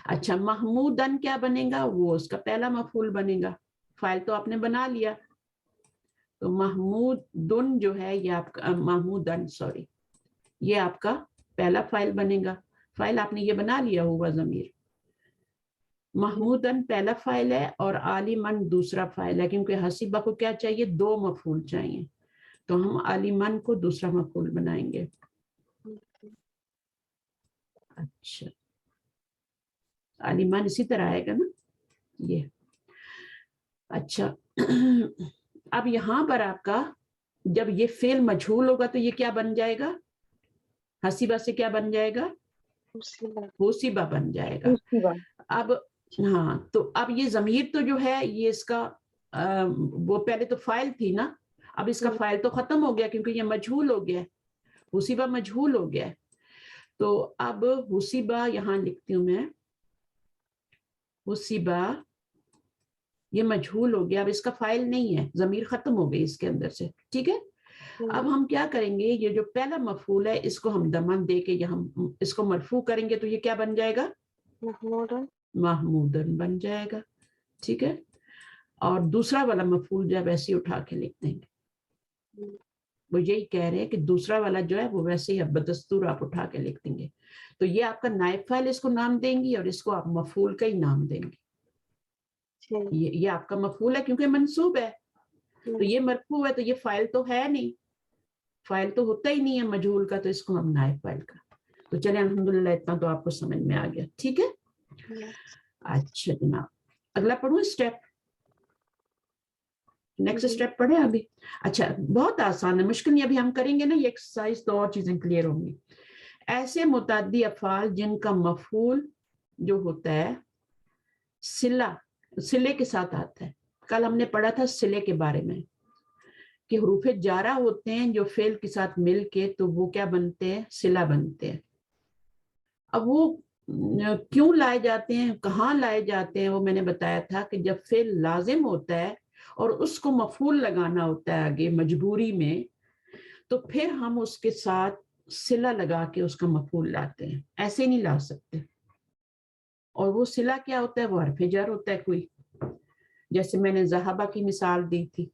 اچھا, محمودن کیا بنے گا, وہ اس کا پہلا مفعول بنے گا, فاعل تو آپ نے بنا لیا. تو محمودن جو ہے یہ آپ کا, محمودن سوری, یہ آپ کا پہلا فاعل بنے گا. فاعل آپ نے یہ بنا لیا ہوا ضمیر. محمودن پہلا فاعل ہے اور عالمن دوسرا فاعل ہے, کیونکہ حسیبہ کو کیا چاہیے, 2 مفعول چاہیے, تو ہم عالمن کو دوسرا مفعول بنائیں گے. اچھا, عالمان اسی طرح آئے گا نا یہ. اچھا, اب یہاں پر آپ کا جب یہ فعل مجہول ہوگا تو یہ کیا بن جائے گا, حسیبہ سے کیا بن جائے گا, حسیبہ بن جائے گا. اب ہاں, تو اب یہ ضمیر تو جو ہے یہ اس کا وہ پہلے تو فاعل تھی نا, اب اس کا فاعل تو ختم ہو گیا کیونکہ یہ مجہول ہو گیا, حسیبہ مجہول ہو گیا. تو اب حسیبہ یہاں لکھتی ہوں میں, حسیبہ یہ مجہول ہو گیا, اب اس کا فاعل نہیں ہے, ضمیر ختم ہو گئی اس کے اندر سے, ٹھیک ہے. اب ہم کیا کریں گے, یہ جو پہلا مفعول ہے اس کو ہم ضمہ دے کے ہم اس کو مرفوع کریں گے, تو یہ کیا بن جائے گا, محمودن بن جائے گا, ٹھیک ہے. اور دوسرا والا مفعول جو ہے ویسے ہی اٹھا کے لکھ دیں گے. وہ یہی کہہ رہے ہیں کہ دوسرا والا جو ہے وہ ویسے ہی بدستور آپ اٹھا کے لکھ دیں گے. تو یہ آپ کا نائب فاعل اس کو نام دیں گی اور اس کو آپ مفعول کا ہی نام دیں گے. یہ آپ کا مفعول ہے کیونکہ منصوب ہے، تو یہ مرفوع ہے تو یہ فاعل تو ہے نہیں، فاعل تو ہوتا ہی نہیں ہے مجہول کا، تو اس کو ہم نائب فاعل کا. تو چلیں الحمدللہ اتنا تو آپ کو سمجھ میں آ گیا. ٹھیک ہے. اچھا جناب اگلا پڑھوں اسٹیپ، نیکسٹ اسٹیپ پڑھیں ابھی. اچھا بہت آسان ہے، مشکل نہیں، ابھی ہم کریں گے نا یہ ایکسرسائز تو اور چیزیں کلیئر ہوں گی. ایسے متعدی افعال جن کا مفعول جو ہوتا ہے صلے کے ساتھ آتا ہے. کل ہم نے پڑھا تھا صلے کے بارے میں کہ حروف جارہ ہوتے ہیں جو فعل کے ساتھ مل کے تو وہ کیا بنتے ہیں؟ صلہ بنتے ہیں. اب وہ کیوں لائے جاتے ہیں، کہاں لائے جاتے ہیں، وہ میں نے بتایا تھا کہ جب فعل لازم ہوتا ہے اور اس کو مفعول لگانا ہوتا ہے آگے مجبوری میں، تو پھر ہم اس کے ساتھ صلہ لگا کے اس کا مفعول لاتے ہیں، ایسے نہیں لا سکتے. اور وہ صلہ کیا ہوتا ہے؟ وہ حرف جر ہوتا ہے کوئی. جیسے میں نے ذہبہ کی مثال دی تھی،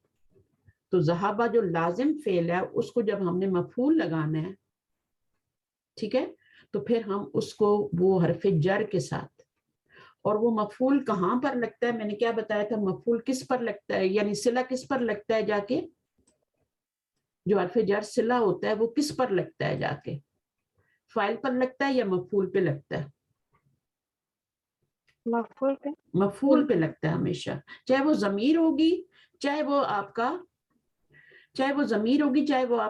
تو ذہبہ جو لازم فعل ہے اس کو جب ہم نے مفعول لگانا ہے، ٹھیک ہے، تو پھر ہم اس کو وہ حرف جر کے ساتھ، اور وہ مفعول کہاں پر لگتا ہے؟ میں نے کیا بتایا تھا، مفعول کس پر لگتا ہے، یعنی صلہ کس پر لگتا ہے جا کے؟ جو حرف جر صلہ ہوتا ہے وہ کس پر لگتا ہے جا کے؟ فاعل پر لگتا ہے یا مفعول پہ لگتا ہے؟ مفعول پہ لگتا ہے ہمیشہ، چاہے وہ ضمیر ہوگی، چاہے وہ آپ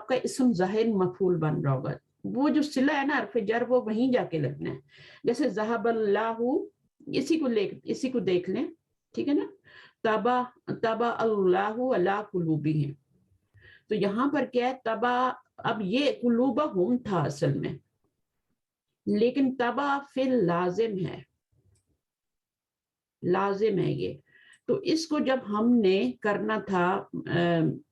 کا اسم ظاہر مفعول بن رہا ہوگا. وہ جو صلہ ہے نا حرف جر، وہ وہیں جا کے لگنا ہے. جیسے ذہب اللہ، اسی کو دیکھ لیں، ٹھیک ہے نا. تبا اللہ علی قلوبہم، تو یہاں پر کیا ہے؟ تبا، اب یہ قلوبہم تھا اصل میں، لیکن تبا فعل لازم ہے یہ. تو اس کو جب ہم نے کرنا تھا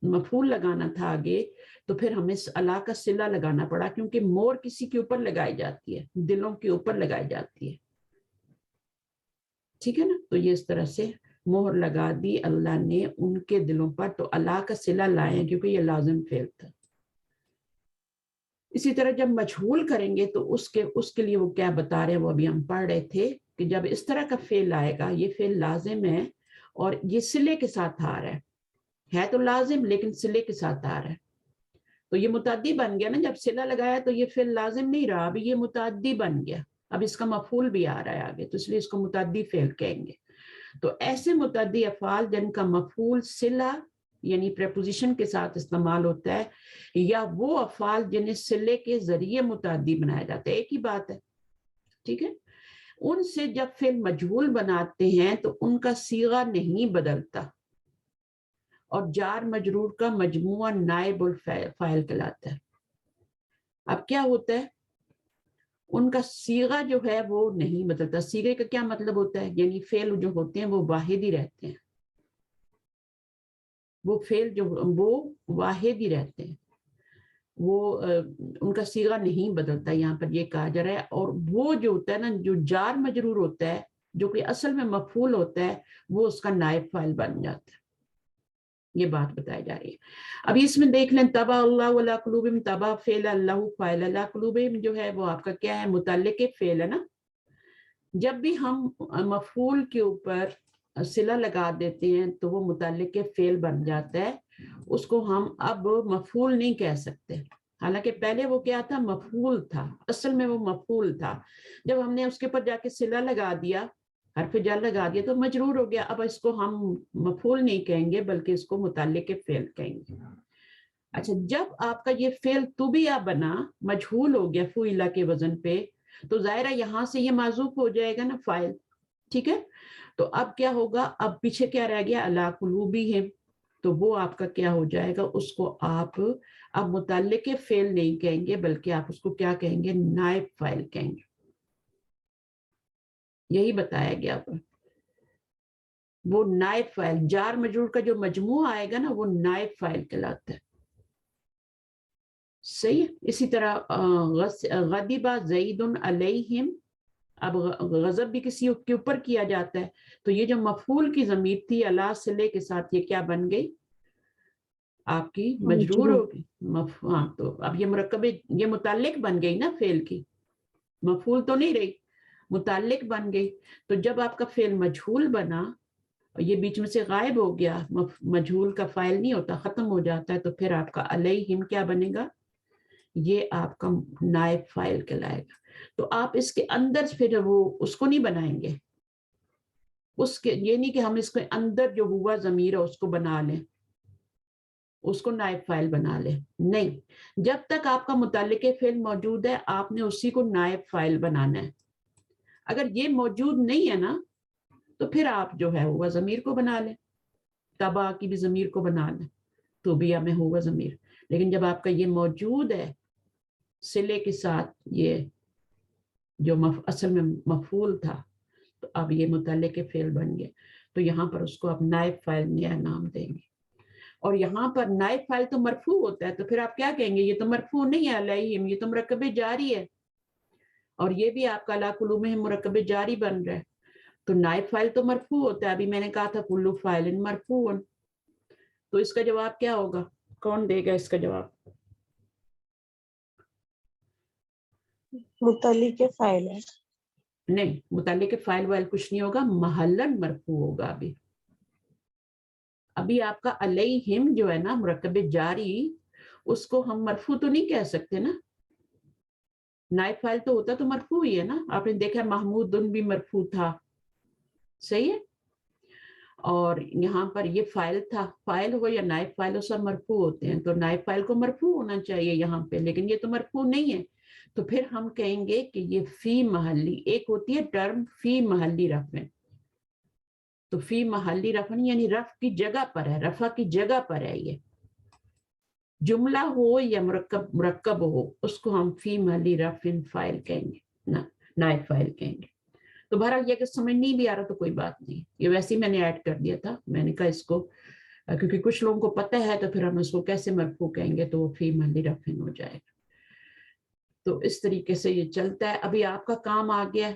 مفعول لگانا تھا آگے، تو پھر ہمیں اللہ کا صلہ لگانا پڑا، کیونکہ مور کسی کے اوپر لگائی جاتی ہے، دلوں کے اوپر لگائی جاتی ہے. ٹھیک ہے نا. تو یہ اس طرح سے مہر لگا دی اللہ نے ان کے دلوں پر، تو اللہ کا صلہ لائے کیونکہ یہ لازم فعل تھا. اسی طرح جب مجہول کریں گے تو اس کے لیے وہ کیا بتا رہے ہیں، وہ ابھی ہم پڑھ رہے تھے کہ جب اس طرح کا فعل آئے گا، یہ فعل لازم ہے اور یہ صلے کے ساتھ آ رہا ہے تو لازم لیکن صلے کے ساتھ آ رہا ہے، تو یہ متعدی بن گیا نا. جب صلہ لگایا تو یہ فعل لازم نہیں رہا، اب یہ متعدی بن گیا، اب اس کا مفعول بھی آ رہا ہے آگے، تو اس لیے اس کو متعدی فعل کہیں گے. تو ایسے متعدی افعال جن کا مفعول صلہ یعنی پریپوزیشن کے ساتھ استعمال ہوتا ہے، یا وہ افعال جنہیں صلے کے ذریعے متعدی بنایا جاتا ہے، ایک ہی بات ہے. ٹھیک ہے. ان سے جب فعل مجہول بناتے ہیں تو ان کا صیغہ نہیں بدلتا، اور جار مجرور کا مجموعہ نائب الفاعل کہلاتا ہے. اب کیا ہوتا ہے؟ ان کا صیغہ جو ہے وہ نہیں بدلتا. صیغے کا کیا مطلب ہوتا ہے؟ یعنی فعل جو ہوتے ہیں وہ واحد ہی رہتے ہیں، وہ فعل جو وہ واحد ہی رہتے ہیں، وہ ان کا صیغہ نہیں بدلتا، یہاں پر یہ کہا جا رہا ہے. اور وہ جو ہوتا ہے نا، جو جار مجرور ہوتا ہے، جو کہ اصل میں مفعول ہوتا ہے، وہ اس کا نائب فاعل بن جاتا ہے. یہ بات بتائی جا رہی ہے. ابھی اس میں دیکھ لیں، تبا اللہ علی قلوبہم، تبا فعل اللہ فاعل علی قلوبہم جو ہے وہ آپ کا کیا ہے؟ متعلق فعل ہے نا. جب بھی ہم مفعول کے اوپر صلہ لگا دیتے ہیں تو وہ متعلق فعل بن جاتا ہے، اس کو ہم اب مفعول نہیں کہہ سکتے، حالانکہ پہلے وہ کیا تھا؟ مفعول تھا، اصل میں وہ مفعول تھا. جب ہم نے اس کے اوپر جا کے صلہ لگا دیا، حرف جر لگا دیا، تو مجرور ہو گیا. اب اس کو ہم مفعول نہیں کہیں گے بلکہ اس کو متعلق فعل کہیں گے. اچھا، جب آپ کا یہ فعل طبیعہ بنا، مجہول ہو گیا فعلا کے وزن پہ، تو ظاہرہ یہاں سے یہ معذوف ہو جائے گا نا فاعل. ٹھیک ہے. تو اب کیا ہوگا؟ اب پیچھے کیا رہ گیا؟ علی قلوبہم، تو وہ آپ کا کیا ہو جائے گا؟ اس کو آپ اب متعلق فعل نہیں کہیں گے بلکہ آپ اس کو کیا کہیں گے؟ نائب فاعل کہیں گے. یہی بتایا گیا. وہ نائب فاعل، جار مجرور کا جو مجموعہ آئے گا نا، وہ نائب فاعل کہلاتا ہے. صحیح ہے. اسی طرح غضب زید علیہم، اب غضب بھی کسی کے اوپر کیا جاتا ہے، تو یہ جو مفعول کی ضمیر تھی علی صلے کے ساتھ، یہ کیا بن گئی؟ آپ کی مجرور ہوگی. ہاں، تو اب یہ مرکب، یہ متعلق بن گئی نا فعل کی، مفعول تو نہیں رہی، متعلق بن گئی. تو جب آپ کا فعل مجہول بنا یہ بیچ میں سے غائب ہو گیا، مجھول کا فائل نہیں ہوتا، ختم ہو جاتا ہے، تو پھر آپ کا علیہم کیا بنے گا؟ یہ آپ کا نائب فائل کہلائے گا. تو آپ اس کے اندر پھر وہ اس کو نہیں بنائیں گے، اس کے یہ نہیں کہ ہم اس کے اندر جو ہوا ضمیر ہے اس کو بنا لیں، اس کو نائب فائل بنا لیں. نہیں، جب تک آپ کا متعلق فعل موجود ہے آپ نے اسی کو نائب فائل بنانا ہے. اگر یہ موجود نہیں ہے نا تو پھر آپ جو ہے ہوا ضمیر کو بنا لیں، تبا کی بھی ضمیر کو بنا لیں، تو بھی ہمیں ہوا ضمیر. لیکن جب آپ کا یہ موجود ہے صلے کے ساتھ، یہ جو اصل میں مفعول تھا، تو اب یہ متعلق فعل بن گیا، تو یہاں پر اس کو آپ نائب فائل نیا نام دیں گے. اور یہاں پر نائب فائل تو مرفوع ہوتا ہے، تو پھر آپ کیا کہیں گے؟ یہ تو مرفوع نہیں ہے علیہم، یہ تو مرکب جاری ہے، اور یہ بھی آپ کا لا قلوبہم مرکب جاری بن رہا ہے. تو نائب فائل تو مرفوع ہوتا ہے، ابھی میں نے کہا تھا کلو فائل مرفوع. تو اس کا جواب کیا ہوگا؟ کون دے گا اس کا جواب؟ متعلق فائل ہے. نہیں، متعلق فائل وائل کچھ نہیں ہوگا، محلن مرفوع ہوگا. ابھی آپ کا علیہم جو ہے نا مرکب جاری، اس کو ہم مرفوع تو نہیں کہہ سکتے نا، نائب فائل تو ہوتا تو مرفوع ہی ہے نا. آپ نے دیکھا محمود بھی مرفوع تھا، صحیح ہے. اور یہاں پر یہ فائل تھا، فائل ہو یا نائب فائل ہو سب مرفوع ہوتے ہیں، تو نائب فائل کو مرفوع ہونا چاہیے یہاں پہ، لیکن یہ تو مرفوع نہیں ہے. تو پھر ہم کہیں گے کہ یہ فی محلی، ایک ہوتی ہے ٹرم فی محلی رفع، تو فی محلی رفع یعنی رفع کی جگہ پر ہے، رفع کی جگہ پر ہے. یہ جملہ ہو یا مرکب ہو اس کو ہم فی محلی رفع فائل کہیں گے، نائب فائل کہیں گے. تو بہرحال یہ کہ سمجھ نہیں بھی آ رہا تو کوئی بات نہیں، یہ ویسے ہی میں نے ایڈ کر دیا تھا. میں نے کہا اس کو کیونکہ کچھ لوگوں کو پتہ ہے تو پھر ہم اس کو کیسے مرفوع کہیں گے، تو وہ فی محلی رفع ہو جائے گا. تو اس طریقے سے یہ چلتا ہے. ابھی آپ کا کام آ گیا،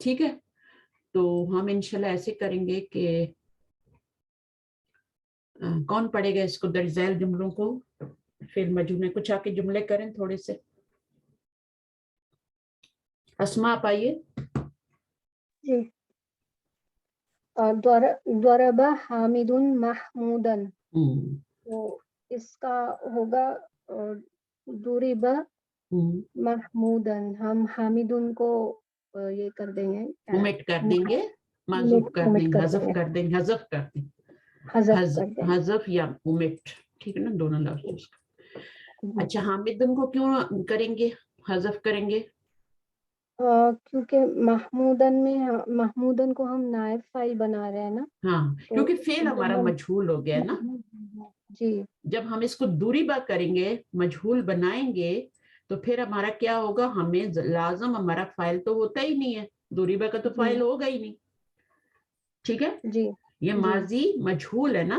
ٹھیک ہے. تو ہم انشاءاللہ ایسے کریں گے کہ کون پڑھے گا اس کو درج ذیل جملوں کو؟ فعل مجھول میں کچھ آپ کے جملے کریں تھوڑے سے. اسما آپ آئیے. جی. ضرب حامد محمودن، تو اس کا ہوگا ضرب محمودن. ہم حامدن کو یہ کر دیں گے، اومٹ کر دیں گے، معذوف کر دیں گے، حذف کر دیں گے، حذف کر دیں گے، حذف یا اومٹ، ٹھیک ہے نا، دونوں لفظ. اچھا، حامدن کو کیوں کریں گے حذف کریں گے؟ کیونکہ محمودن کو ہم نائب فائل بنا رہے ہیں نا. ہاں، کیونکہ فعل ہمارا مجھول ہو گیا نا. جی. جب ہم اس کو ضرب کریں گے، مجھول بنائیں گے، تو پھر ہمارا کیا ہوگا؟ ہمیں لازم ہمارا فائل تو ہوتا ہی نہیں ہے، ضرب کا تو فائل ہوگا ہی نہیں. ٹھیک ہے. جی. یہ ماضی مجھول ہے نا،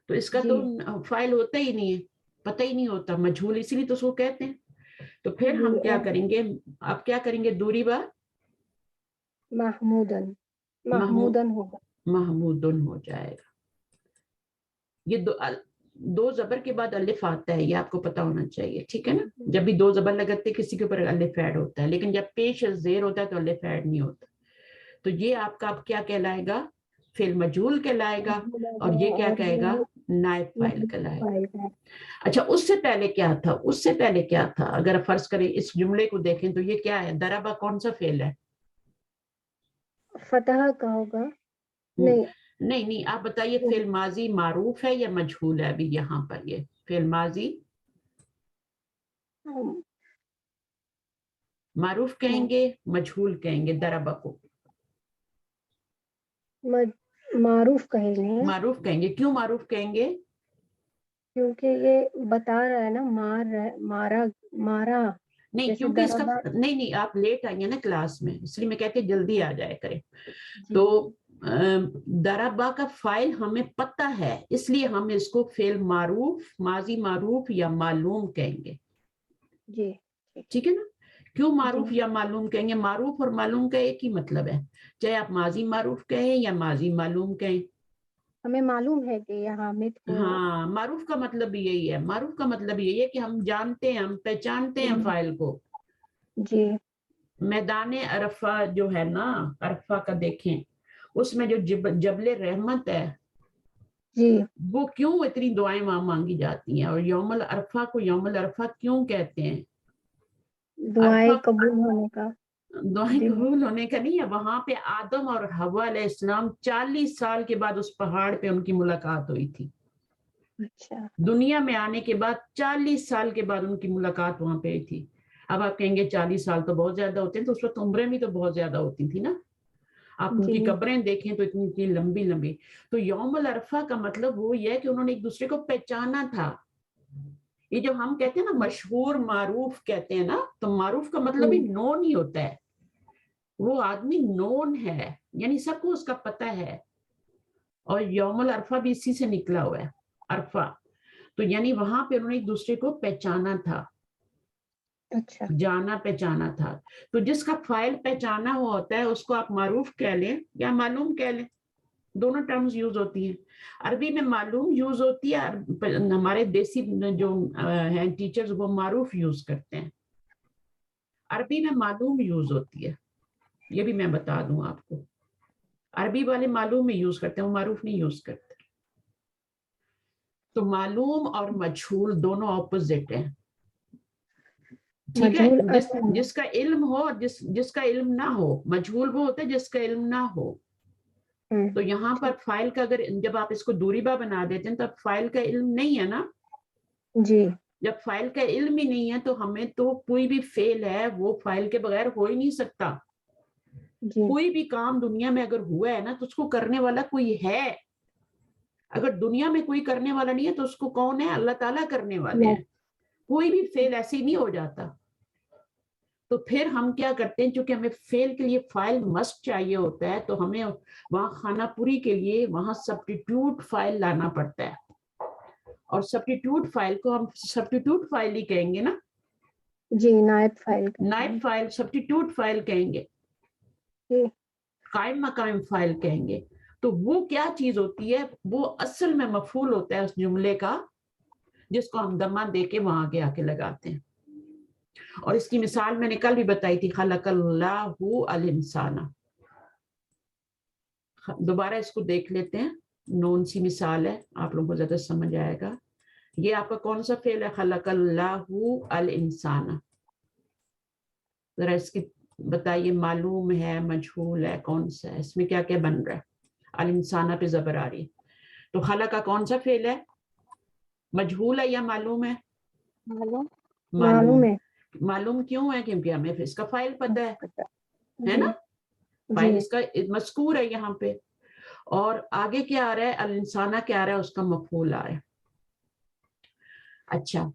تو اس کا تو فائل ہوتا ہی نہیں ہے، پتہ ہی نہیں ہوتا، مجھول اسی لیے تو اس کو کہتے ہیں. تو پھر ہم کیا کریں گے؟ آپ کیا کریں گے؟ ضرب محمودن ہوگا، محمودن ہو جائے گا. یہ دو زبر کے بعد الف آتا ہے، یہ آپ کو پتا ہونا چاہیے، ٹھیک ہے نا. جب بھی دو زبر لگتے کسی کے اوپر الف ایڈ ہوتا ہے، لیکن جب پیش زیر ہوتا ہے تو الف ایڈ نہیں ہوتا. تو یہ آپ کا اب کیا کہلائے گا؟ فعل مجھول کہلائے گا، اور یہ کیا کہے گا؟ نائب فاعل کہلائے گا. اچھا، اس سے پہلے کیا تھا؟ اس سے پہلے کیا تھا؟ اگر فرض کریں اس جملے کو دیکھیں تو یہ کیا ہے؟ ضربہ کون سا فعل ہے؟ فتح کا ہوگا. نہیں، آپ بتائیے فعل ماضی معروف ہے یا مجہول ہے؟ ابھی یہاں پر یہ فعل ماضی معروف کہیں گے، مجہول کہیں گے؟ ضربہ کو معروف کہیں گے. معروف کہیں گے. کیوں معروف کہیں گے؟ کیونکہ یہ بتا رہا ہے نا، مارا. نہیں، کیونکہ اس کا نہیں، آپ لیٹ آئیں گے نا کلاس میں، اس لیے میں کہتے جلدی آ جائے کریں. تو ضربہ کا فاعل ہمیں پتہ ہے، اس لیے ہم اس کو فعل معروف، ماضی معروف یا معلوم کہیں گے. جی، ٹھیک ہے نا. کیوں معروف یا معلوم کہیں گے؟ معروف اور معلوم کا ایک ہی مطلب ہے، چاہے آپ ماضی معروف کہیں یا ماضی معلوم کہیں. ہمیں معلوم ہے کہ یہ حامد کو، ہاں، معروف کا مطلب بھی یہی ہے. معروف کا مطلب یہی ہے کہ ہم جانتے ہیں، ہم پہچانتے ہیں فاعل کو. جی. میدان عرفہ جو ہے نا، عرفہ کا دیکھیں، اس میں جو جبل رحمت ہے جی وہ کیوں اتنی دعائیں وہاں مانگی جاتی ہیں, اور یوم العرفہ کو یوم العرفہ کیوں کہتے ہیں؟ دعائیں عرفہ قبول ہونے کا. دعائیں جی قبول ہونے کا نہیں ہے, وہاں پہ آدم اور حوا علیہ السلام 40 سال کے بعد اس پہاڑ پہ ان کی ملاقات ہوئی تھی. اچھا. دنیا میں آنے کے بعد 40 سال کے بعد ان کی ملاقات وہاں پہ ہوئی تھی. اب آپ کہیں گے 40 سال تو بہت زیادہ ہوتے ہیں, تو اس وقت عمریں بھی تو بہت زیادہ ہوتی تھی نا. آپ ان جی کی قبریں دیکھیں تو اتنی لمبی لمبی. تو یوم العرفہ کا مطلب وہ یہ ہے کہ انہوں نے ایک دوسرے کو پہچانا تھا. یہ جو ہم کہتے ہیں نا مشہور معروف کہتے ہیں نا, تو معروف کا مطلب ہی نون ہی ہوتا ہے. وہ آدمی نون ہے, یعنی سب کو اس کا پتہ ہے. اور یوم العرفہ بھی اسی سے نکلا ہوا ہے, عرفہ. تو یعنی وہاں پہ انہوں نے ایک دوسرے کو پہچانا تھا, اچھا. جانا پہچانا تھا. تو جس کا فائل پہچانا ہوا ہوتا ہے اس کو آپ معروف کہہ لیں یا معلوم کہہ لیں, دونوں ٹرمز یوز ہوتی ہیں. عربی میں معلوم یوز ہوتی ہے, ہمارے دیسی جو ہیں ٹیچرز وہ معروف یوز کرتے ہیں. عربی میں معلوم یوز ہوتی ہے, یہ بھی میں بتا دوں آپ کو. عربی والے معلوم میں یوز کرتے ہیں, وہ معروف نہیں یوز کرتے. تو معلوم اور مجہول دونوں اپوزٹ ہیں, ٹھیک ہے. مجہول جس کا علم ہو اور جس کا علم نہ ہو. مجہول وہ ہوتا ہے جس کا علم نہ ہو. تو یہاں پر فائل کا اگر جب آپ اس کو دوری با بنا دیتے ہیں تو اب فائل کا علم نہیں ہے نا. جی جب فائل کا علم ہی نہیں ہے تو ہمیں تو کوئی بھی فعل ہے وہ فائل کے بغیر ہو ہی نہیں سکتا. جی کوئی بھی کام دنیا میں اگر ہوا ہے نا تو اس کو کرنے والا کوئی ہے. اگر دنیا میں کوئی کرنے والا نہیں ہے تو اس کو کون ہے؟ اللہ تعالیٰ کرنے والے ہیں. کوئی بھی فعل ایسے ہی نہیں ہو جاتا. تو پھر ہم کیا کرتے ہیں, چونکہ ہمیں فعل کے لیے فائل مسٹ چاہیے ہوتا ہے, تو ہمیں وہاں خانہ پوری کے لیے وہاں سبسٹیٹیوٹ فائل لانا پڑتا ہے. اور سبسٹیٹیوٹ فائل کو ہم سبسٹیٹیوٹ فائل ہی کہیں گے نا. جی نائب فائل. نائب فائل سبسٹیٹیوٹ فائل کہیں گے, جی قائم مقام فائل کہیں گے. تو وہ کیا چیز ہوتی ہے؟ وہ اصل میں مفعول ہوتا ہے اس جملے کا, جس کو ہم دمہ دے کے وہاں آگے آ کے لگاتے ہیں. اور اس کی مثال میں نے کل بھی بتائی تھی, خلق اللہ الانسان. دوبارہ اس کو دیکھ لیتے ہیں, نون سی مثال ہے, آپ لوگوں کو زیادہ سمجھ آئے گا. یہ آپ کا کون سا فعل ہے؟ خلق اللہ الانسان. ذرا اس کی بتائیے, معلوم ہے, مجہول ہے, کون سا ہے؟ اس میں کیا کیا بن رہا ہے؟ الانسان پہ زبر آ رہی ہے. تو خلق کا کون سا فعل ہے؟ مجہول ہے یا معلوم ہے؟ معلوم ہے. معلوم کیوں ہے؟ کیونکہ ہمیں اس کا فائل پتہ ہے نا. جی فائل اس کا مذکور ہے یہاں پہ. اور آگے کیا آ رہا ہے؟ الانسانہ کیا آ رہا ہے؟ اس کا مفعول آ رہا ہے. اچھا,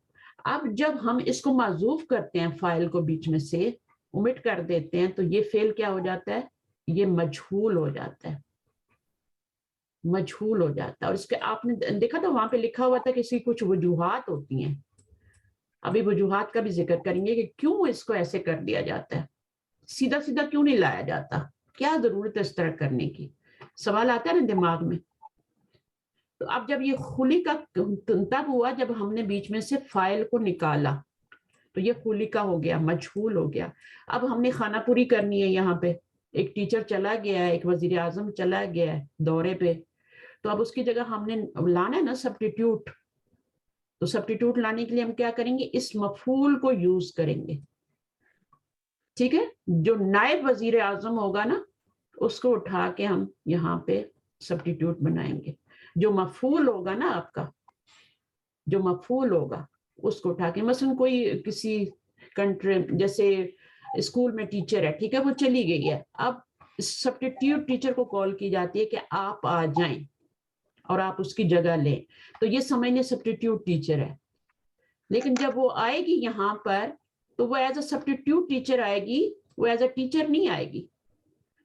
اب جب ہم اس کو معزوف کرتے ہیں, فائل کو بیچ میں سے omit کر دیتے ہیں, تو یہ فعل کیا ہو جاتا ہے؟ یہ مجہول ہو جاتا ہے. مجہول ہو جاتا ہے. اور اس کے آپ نے دیکھا تھا وہاں پہ لکھا ہوا تھا کہ اس کی کچھ وجوہات ہوتی ہیں. ابھی وجوہات کا بھی ذکر کریں گے کہ کیوں اس کو ایسے کر دیا جاتا ہے. سیدھا سیدھا کیوں نہیں لایا جاتا؟ کیا ضرورت ہے اس طرح کرنے کی؟ سوال آتا ہے نا دماغ میں. تو اب جب یہ خلی کا تب ہوا جب ہم نے بیچ میں سے فائل کو نکالا, تو یہ خلی کا ہو گیا, مجہول ہو گیا. اب ہم نے خانہ پوری کرنی ہے. یہاں پہ ایک ٹیچر چلا گیا ہے, ایک وزیر اعظم چلا گیا ہے دورے پہ, تو اب اس کی جگہ ہم نے لانا ہے نا سبسٹیٹیوٹ. تو سبسٹیٹیوٹ لانے کے لیے ہم کیا کریں گے؟ اس مفعول کو یوز کریں گے. ٹھیک ہے, جو نائب وزیر اعظم ہوگا نا اس کو اٹھا کے ہم یہاں پہ سبسٹیٹیوٹ بنائیں گے. جو مفعول ہوگا نا آپ کا, جو مفعول ہوگا اس کو اٹھا کے, مثلا کوئی کسی کنٹری جیسے اسکول میں ٹیچر ہے, ٹھیک ہے, وہ چلی گئی ہے. اب سبسٹیٹیوٹ ٹیچر کو کال کی جاتی ہے کہ آپ آ جائیں اور آپ اس کی جگہ لیں. تو یہ سمجھنے سبسٹیٹیوٹ ٹیچر ہے. لیکن جب وہ آئے گی یہاں پر تو وہ ایز اے سبسٹیٹیوٹ ٹیچر آئے گی, وہ ایز اے ٹیچر نہیں آئے گی.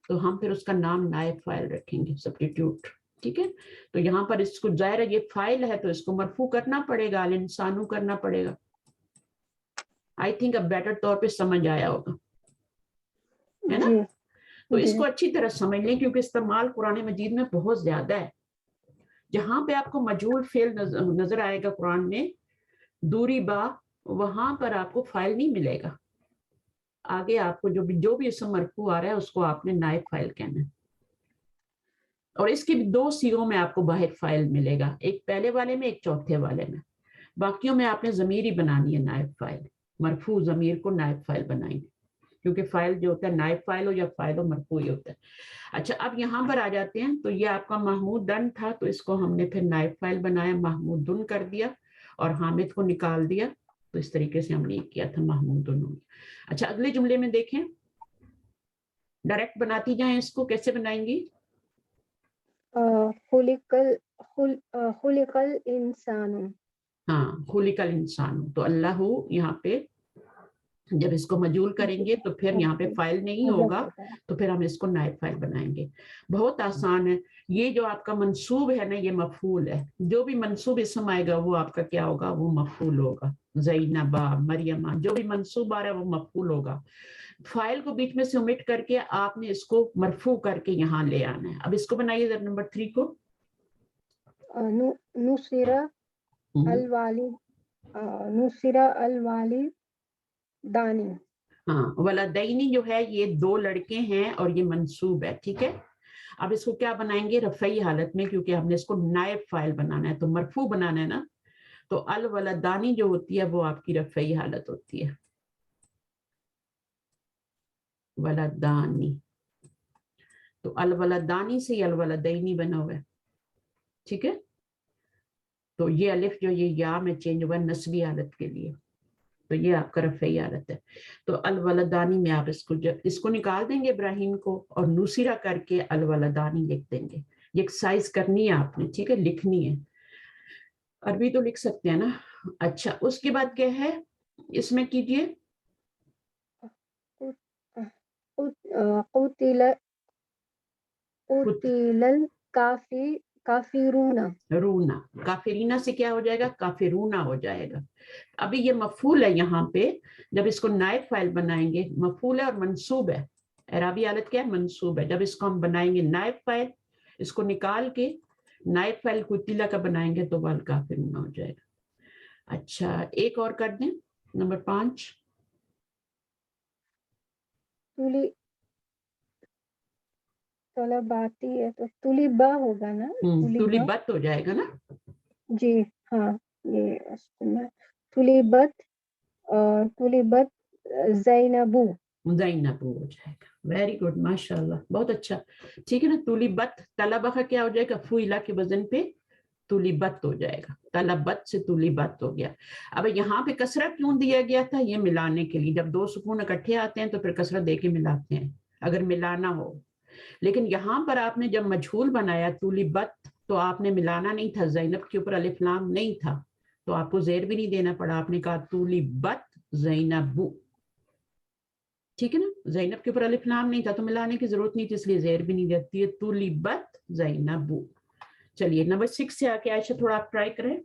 تو ہم پھر اس کا نام نائب فائل رکھیں گے, سبسٹیٹیوٹ. ٹھیک ہے, تو یہاں پر اس کو ظاہر ہے یہ فائل ہے تو اس کو مرفوع کرنا پڑے گا, الانسانو کرنا پڑے گا. آئی تھنک اب بیٹر طور پہ سمجھ آیا ہوگا, ہے نا. تو اس کو اچھی طرح سمجھ لیں کیونکہ استعمال قرآن مجید میں بہت زیادہ ہے. جہاں پہ آپ کو مجہول فعل نظر آئے گا قرآن میں, دوری با, وہاں پر آپ کو فائل نہیں ملے گا. آگے آپ کو جو بھی اسم مرفوع آ رہا ہے اس کو آپ نے نائب فائل کہنا ہے. اور اس کے بھی 2 سیغوں میں آپ کو باہر فائل ملے گا, ایک پہلے والے میں, ایک چوتھے والے میں. باقیوں میں آپ نے ضمیر ہی بنانی ہے نائب فائل, مرفوع ضمیر کو نائب فائل بنائیں گے, کیونکہ فائل جو ہوتا ہے نائب فائل ہو یا فائل ہو مرفوع ہی ہوتا ہے. اچھا اب یہاں پر آ جاتے ہیں, تو یہ آپ کا محمودن تھا, تو اس کو ہم نے پھر نائب فائل بنایا, محمودن کر دیا اور حامد کو نکال دیا. تو اس طریقے سے ہم نے کیا تھا محمودن. اچھا اگلے جملے میں دیکھیں, ڈائریکٹ بناتی جائیں اس کو, کیسے بنائیں گی؟ خلق الانسان. ہاں خلق الانسان, تو اللہ یہاں پہ جب اس کو مجہول کریں گے تو پھر یہاں پہ فائل نہیں ہوگا, تو پھر ہم اس کو نائب فائل بنائیں گے. بہت آسان ہے. یہ جو آپ کا منصوب ہے نا, یہ مفعول ہے. جو بھی منصوب اسم آئے گا وہ آپ کا کیا ہوگا, وہ مفعول ہوگا. زینبا, مریمہ, جو بھی منصوب آ رہا ہے وہ مفعول ہوگا. فائل کو بیچ میں سے omit کر کے آپ نے اس کو مرفوع کر کے یہاں لے آنا ہے. اب اس کو بنائیے ذرا نمبر 3 کو. نصیرہ الوالد, نصیرہ الوالد دانی. ہاں ولدینی جو ہے یہ 2 لڑکے ہیں اور یہ منصوب ہے, ٹھیک ہے. اب اس کو کیا بنائیں گے, رفعی حالت میں, کیونکہ ہم نے اس کو نائب فائل بنانا ہے, تو مرفوع بنانا ہے نا. تو الولدانی جو ہوتی ہے وہ آپ کی رفعی حالت ہوتی ہے, ولدانی. تو الولدانی سے الولدینی بنا ہوا ہے, ٹھیک ہے. تو یہ الف جو یہ یا میں چینج ہوا نسبی حالت کے لیے, تو یہ آپ کا رفعی حالت ہے. تو الولدانی میں آپ اس کو نکال دیں گے ابراہیم کو, اور نصیرہ کر کے الولدانی لکھ دیں گے. یہ ایکسرسائز کرنی ہے آپ نے, ٹھیک ہے, لکھنی ہے. عربی تو لکھ سکتے ہیں نا. اچھا اس کے بعد کیا ہے, اس میں کیجئے قتل الکافرون. رونا, کافرینا سے کیا ہو جائے گا, کافرونا ہو جائے گا. ابھی یہ مفعول ہے یہاں پہ, جب اس کو نائب فائل بنائیں گے, مفعول ہے اور منصوب ہے. اعرابی حالت کیا ہے, منصوب ہے. جب اس کو ہم بنائیں گے نائب فائل, اس کو نکال کے نائب فائل قتل کا بنائیں گے تو والکافرون ہو جائے گا. اچھا ایک اور کر دیں, نمبر 5. طلباتی ہے تو طلبا ہوگا نا, طلبت ہو جائے گا نا. جی ہاں, یہ طلبت زینبو. زینبو ہو جائے گا. ویری گڈ, ماشاء اللہ, بہت اچھا. ٹھیک ہے نا. طلبت, طلبہ کا کیا ہو جائے گا, فعلا کے وزن پہ طلبت ہو جائے گا. طلبت سے طلبت ہو گیا. اب یہاں پہ کسرہ کیوں دیا گیا تھا, یہ ملانے کے لیے. جب 2 سکون اکٹھے آتے ہیں تو پھر کسرہ دے کے ملاتے ہیں اگر ملانا ہو. لیکن یہاں پر آپ نے جب مجہول بنایا طلبت, تو آپ نے ملانا نہیں تھا, زینب کے اوپر الف لام نہیں تھا, تو آپ کو زیر بھی نہیں دینا پڑا. آپ نے کہا طلبت زینبو, ٹھیک ہے نا. زینب کے اوپر الف لام نہیں تھا تو ملانے کی ضرورت نہیں تھی, اس لیے زیر بھی نہیں دیتی ہے. طلبت زینبو. چلیے نمبر 6 سے آ کے عائشہ تھوڑا آپ ٹرائی کریں.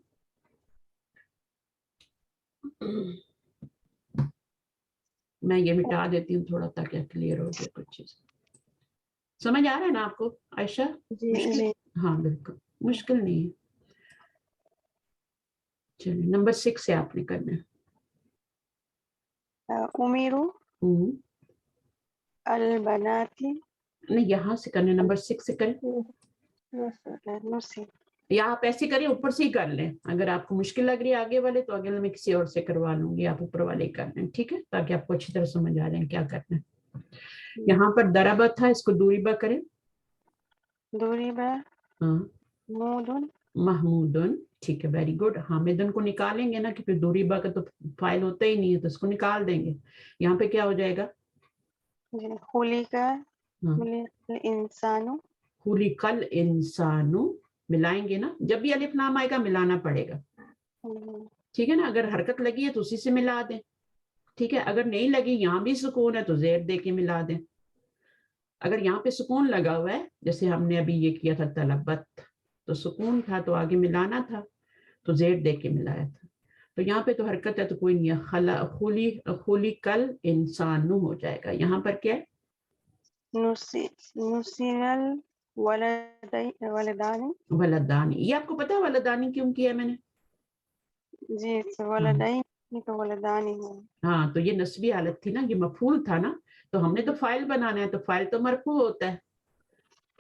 میں یہ مٹا دیتی ہوں تھوڑا تاکہ کلیئر ہو جائے کچھ چیز. سمجھ آ رہا ہے نا آپ کو عائشہ؟ جی. ہاں بالکل, مشکل نہیں ہے. چلیے نمبر 6 سے آپ نے کرنا ہے. امیرو البناتی. نہیں یہاں سے کرنے, نمبر 6 سے کریں. یا آپ ایسے کریں, اوپر سے ہی کر لیں. اگر آپ کو مشکل لگ رہی ہے آگے والے, تو آگے میں کسی اور سے کروا لوں گی, آپ اوپر والے ہی کر لیں, ٹھیک ہے, تاکہ آپ کو اچھی طرح سمجھ آ جائیں کیا کرنا ہے. یہاں پر دربہ تھا, اس کو دوریبہ کریں. دوریبہ محمودن, ٹھیک ہے, ویری گڈ. حامدن کو نکالیں گے نا, کہ پھر دوریبہ کا تو فائل ہوتا ہی نہیں ہے, تو اس کو نکال دیں گے. یہاں پہ کیا ہو جائے گا, خلق الانسان. خلق الانسان, ملائیں گے نا. جب بھی الف لام آئے گا ملانا پڑے گا, ٹھیک ہے نا. اگر حرکت لگی ہے تو اسی سے ملا دیں, ٹھیک ہے. اگر نہیں لگی, یہاں بھی سکون ہے, تو زیر دے کے ملا دیں. اگر یہاں پہ سکون لگا ہوا ہے, جیسے ہم نے ابھی یہ کیا تھا طلبت, تو سکون تھا تو آگے ملانا تھا, تو زیر دے کے ملایا تھا. تو یہاں پہ تو حرکت ہے تو کوئی نہیں ہے, خلق الانسان ہو جائے گا. یہاں پر کیا ہے, نصیر الولدانی. ولدانی. یہ آپ کو پتا ہے ولدانی کیوں کیا ہے میں نے؟ جی ولدین تو ولدانی ہے. ہاں, تو یہ نسبی حالت تھی نا, یہ مفعول تھا نا, تو ہم نے تو فائل بنانا ہے, تو فائل تو مرفوع ہوتا ہے.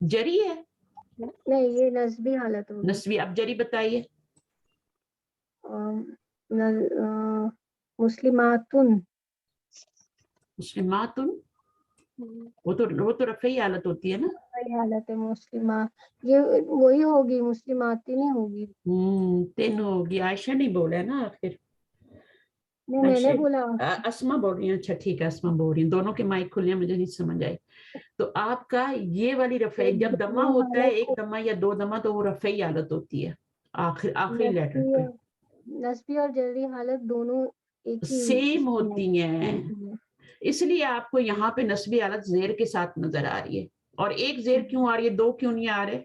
جری ہے نہیں یہ نسبی حالت ہوگی. نسبی. اب جری بتائیے. مسلماتن. مسلماتن وہ تو رفعی حالت ہوتی ہے نا. وہی حالت ہے مسلمات. یہ وہی ہوگی مسلمات نہیں ہوگی. تین ہوگی. عائشہ نہیں بولا ہے نا آخر. نہیں میں نے بولا. اسما بول رہی ہیں. اچھا ٹھیک ہے اسما بول رہی ہیں. دونوں کے مائک کھلے ہیں, مجھے نہیں سمجھ آئی. تو آپ کا یہ والی رفعی جب دمہ ہوتا ہے, ایک دمہ یا دو دمہ, تو وہ رفعی حالت ہوتی ہے آخری لیٹر پہ. نسبی اور جری حالت دونوں ایک ہی سیم ہوتی ہیں, اس لیے آپ کو یہاں پہ نسبی حالت زیر کے ساتھ نظر آ رہی ہے. اور ایک زیر کیوں آ رہی ہے, دو کیوں نہیں آ رہے؟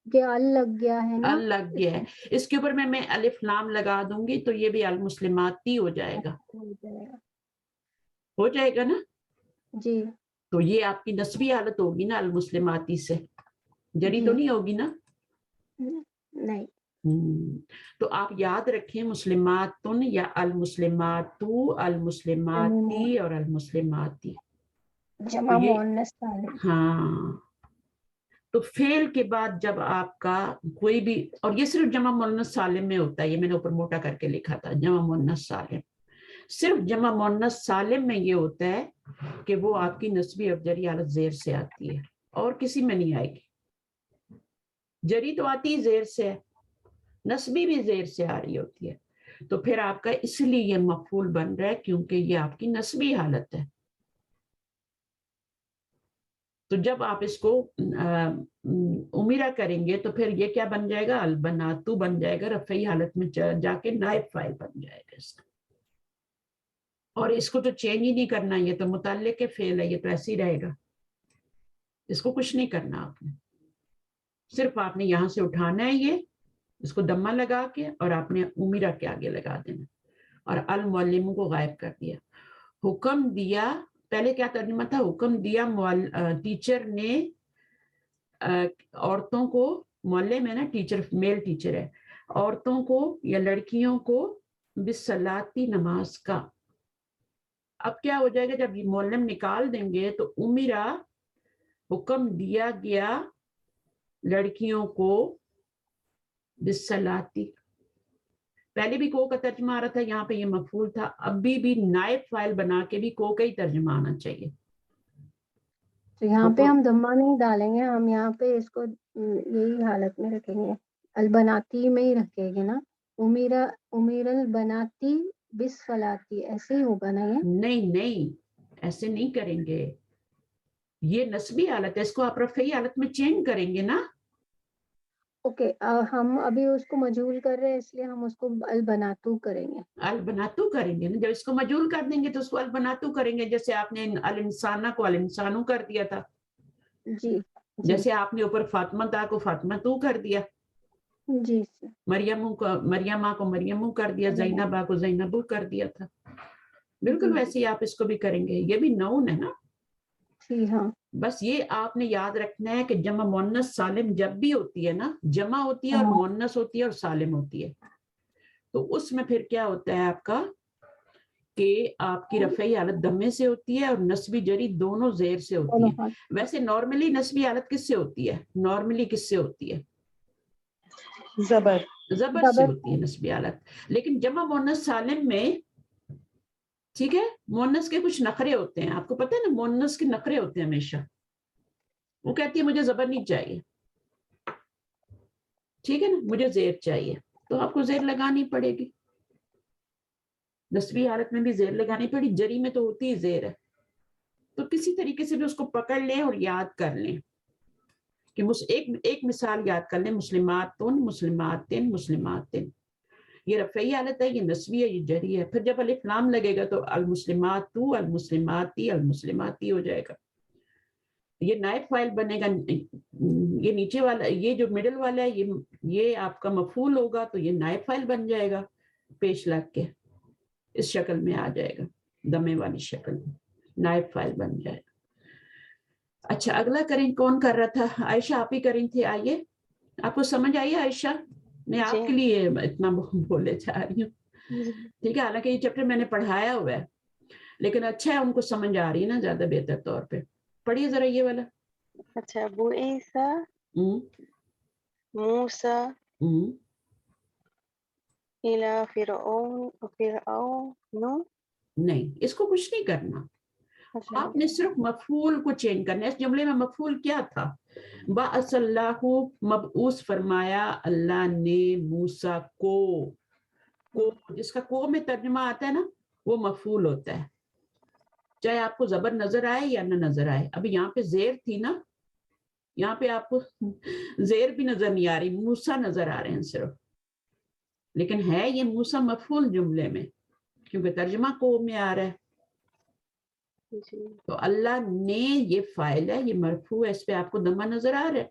کہ ال لگ گیا ہے نا. ال لگ گیا ہے. اس کے اوپر میں الف لام لگا دوں گی تو یہ بھی المسلماتی ہو جائے گا. ہو جائے گا نا جی. تو یہ آپ کی نسبی حالت ہوگی نا المسلماتی سے. جری تو نہیں ہوگی نا. نہیں. تو آپ یاد رکھیں مسلماتن یا المسلماتو, المسلماتی اور المسلماتی. جمع مؤنث سالم. ہاں تو فعل کے بعد جب آپ کا کوئی بھی, اور یہ صرف جمع مؤنث سالم میں ہوتا ہے, یہ میں نے اوپر موٹا کر کے لکھا تھا جمع مؤنث سالم. صرف جمع مؤنث سالم میں یہ ہوتا ہے کہ وہ آپ کی نسبی اور جری حالت زیر سے آتی ہے, اور کسی میں نہیں آئے گی. جری تو آتی ہی زیر سے ہے, نسبی بھی زیر سے آ رہی ہوتی ہے. تو پھر آپ کا اس لیے یہ مفعول بن رہا ہے کیونکہ یہ آپ کی نسبی حالت ہے. تو جب آپ اس کو امیرہ کریں گے تو پھر یہ کیا بن جائے گا, البناتو بن جائے گا. رفعی حالت میں جا کے نائب فاعل بن جائے گا اس کا. اور اس کو تو چینج ہی نہیں کرنا, یہ تو متعلق کے فعل ہے, یہ تو ایسے ہی رہے گا. اس کو کچھ نہیں کرنا آپ نے, صرف آپ نے یہاں سے اٹھانا ہے یہ, اس کو دمہ لگا کے اور آپ نے امیرہ کے آگے لگا دینا, اور المعلم کو غائب کر دیا. حکم دیا, پہلے کیا ترجمہ تھا, حکم دیا ٹیچر نے عورتوں کو, معلم ہے نا ٹیچر, میل ٹیچر ہے, عورتوں کو یا لڑکیوں کو بالصلاتی نماز کا. اب کیا ہو جائے گا, جب یہ معلم نکال دیں گے تو امیرہ حکم دیا گیا لڑکیوں کو بالصلاتی. پہلے بھی کو کا ترجمہ آ رہا تھا, یہاں پہ یہ مفعول تھا. ابھی بھی نائب فاعل بنا کے بھی کو کا ہی ترجمہ آنا چاہیے. تو یہاں پہ ہم دمہ نہیں ڈالیں گے, ہم یہاں پہ اس کو یہی حالت میں رکھیں گے, البناتی میں ہی رکھیں گے نا. امیر البناتی بالصلاتی ایسے ہی ہوگا نا یہ. نہیں ایسے نہیں کریں گے, یہ نسبی حالت ہے, اس کو آپ رفعی حالت میں چینج کریں گے نا. اوکے, ہم ابھی اس کو مجہول کر رہے ہیں اس لیے ہم اس کو البناتو کریں گے. البناتو کریں گے نا, جب اس کو مجہول کر دیں گے تو اس کو البناتو کریں گے. جیسے آپ نے الانسانہ کو الانسانو کر دیا تھا, جی. جیسے آپ نے اوپر فاطمہ تا کو فاطمہ تو کر دیا, جی. مریمہ کو مریمو کر دیا, زینبہ کو زینبو کر دیا تھا. بالکل ویسے ہی آپ اس کو بھی کریں گے. یہ بھی نون ہے نا. جی ہاں. بس یہ آپ نے یاد رکھنا ہے کہ جمع مؤنث سالم جب بھی ہوتی ہے نا, جمع ہوتی ہے اور مؤنث ہوتی ہے اور سالم ہوتی ہے, تو اس میں پھر کیا ہوتا ہے آپ کا کہ آپ کی رفعی حالت دمے سے ہوتی ہے اور نسبی جری دونوں زیر سے ہوتی ہے. ویسے نارملی نسبی حالت کس سے ہوتی ہے, نارملی کس سے ہوتی ہے, زبر سے ہوتی ہے نسبی حالت. لیکن جمع مؤنث سالم میں ٹھیک ہے, مؤنث کے کچھ نخرے ہوتے ہیں, آپ کو پتہ ہے نا مؤنث کے نخرے ہوتے ہیں ہمیشہ. وہ کہتی ہے مجھے زبر نہیں چاہیے, ٹھیک ہے نا, مجھے زیر چاہیے, تو آپ کو زیر لگانی پڑے گی. نسبی حالت میں بھی زیر لگانی پڑی, جری میں تو ہوتی ہی زیر ہے. تو کسی طریقے سے بھی اس کو پکڑ لیں اور یاد کر لیں کہ ایک مثال یاد کر لیں, مسلماتن مسلماتن مسلماتن. یہ رفعی حالت ہے, یہ نسبی ہے, یہ جری ہے. پھر جب الف لام لگے گا تو المسلماتو المسلماتی المسلماتی ہو جائے گا. یہ نائب فاعل بنے گا. یہ نیچے والا, یہ جو مڈل والا ہے, یہ آپ کا مفعول ہوگا تو یہ نائب فاعل بن جائے گا پیش لگ کے. اس شکل میں آ جائے گا, دمے والی شکل میں نائب فاعل بن جائے گا. اچھا اگلا کریں, کون کر رہا تھا؟ عائشہ آپ ہی کریں تھے. آئیے, آپ کو سمجھ آئیے عائشہ؟ میں آپ کے لیے اتنا بولے جا رہی ہوں, ٹھیک ہے. حالانکہ یہ چیپٹر میں نے پڑھایا ہوا ہے, لیکن اچھا ہے ان کو سمجھ آ رہی ہے نا زیادہ بہتر طور پہ. پڑھیے ذرا یہ والا. اچھا بوئیسا موسیٰ الی فرعون نہیں، اس کو کچھ نہیں کرنا. اچھا آپ نے صرف مفعول کو چینج کرنا ہے. اس جملے میں مفعول کیا تھا؟ بعث اللہ، مبعوث فرمایا اللہ نے موسیٰ کو. جس کا کو میں ترجمہ آتا ہے نا وہ مفعول ہوتا ہے، چاہے آپ کو زبر نظر آئے یا نہ نظر آئے. ابھی یہاں پہ زیر تھی نا، یہاں پہ آپ کو زیر بھی نظر نہیں آ رہی، موسیٰ نظر آ رہے ہیں صرف، لیکن ہے یہ موسیٰ مفعول جملے میں کیونکہ ترجمہ کو میں آ رہا ہے. جی تو اللہ نے یہ فاعل ہے، یہ مرفوع ہے، اس پہ آپ کو دمہ نظر آ رہا ہے.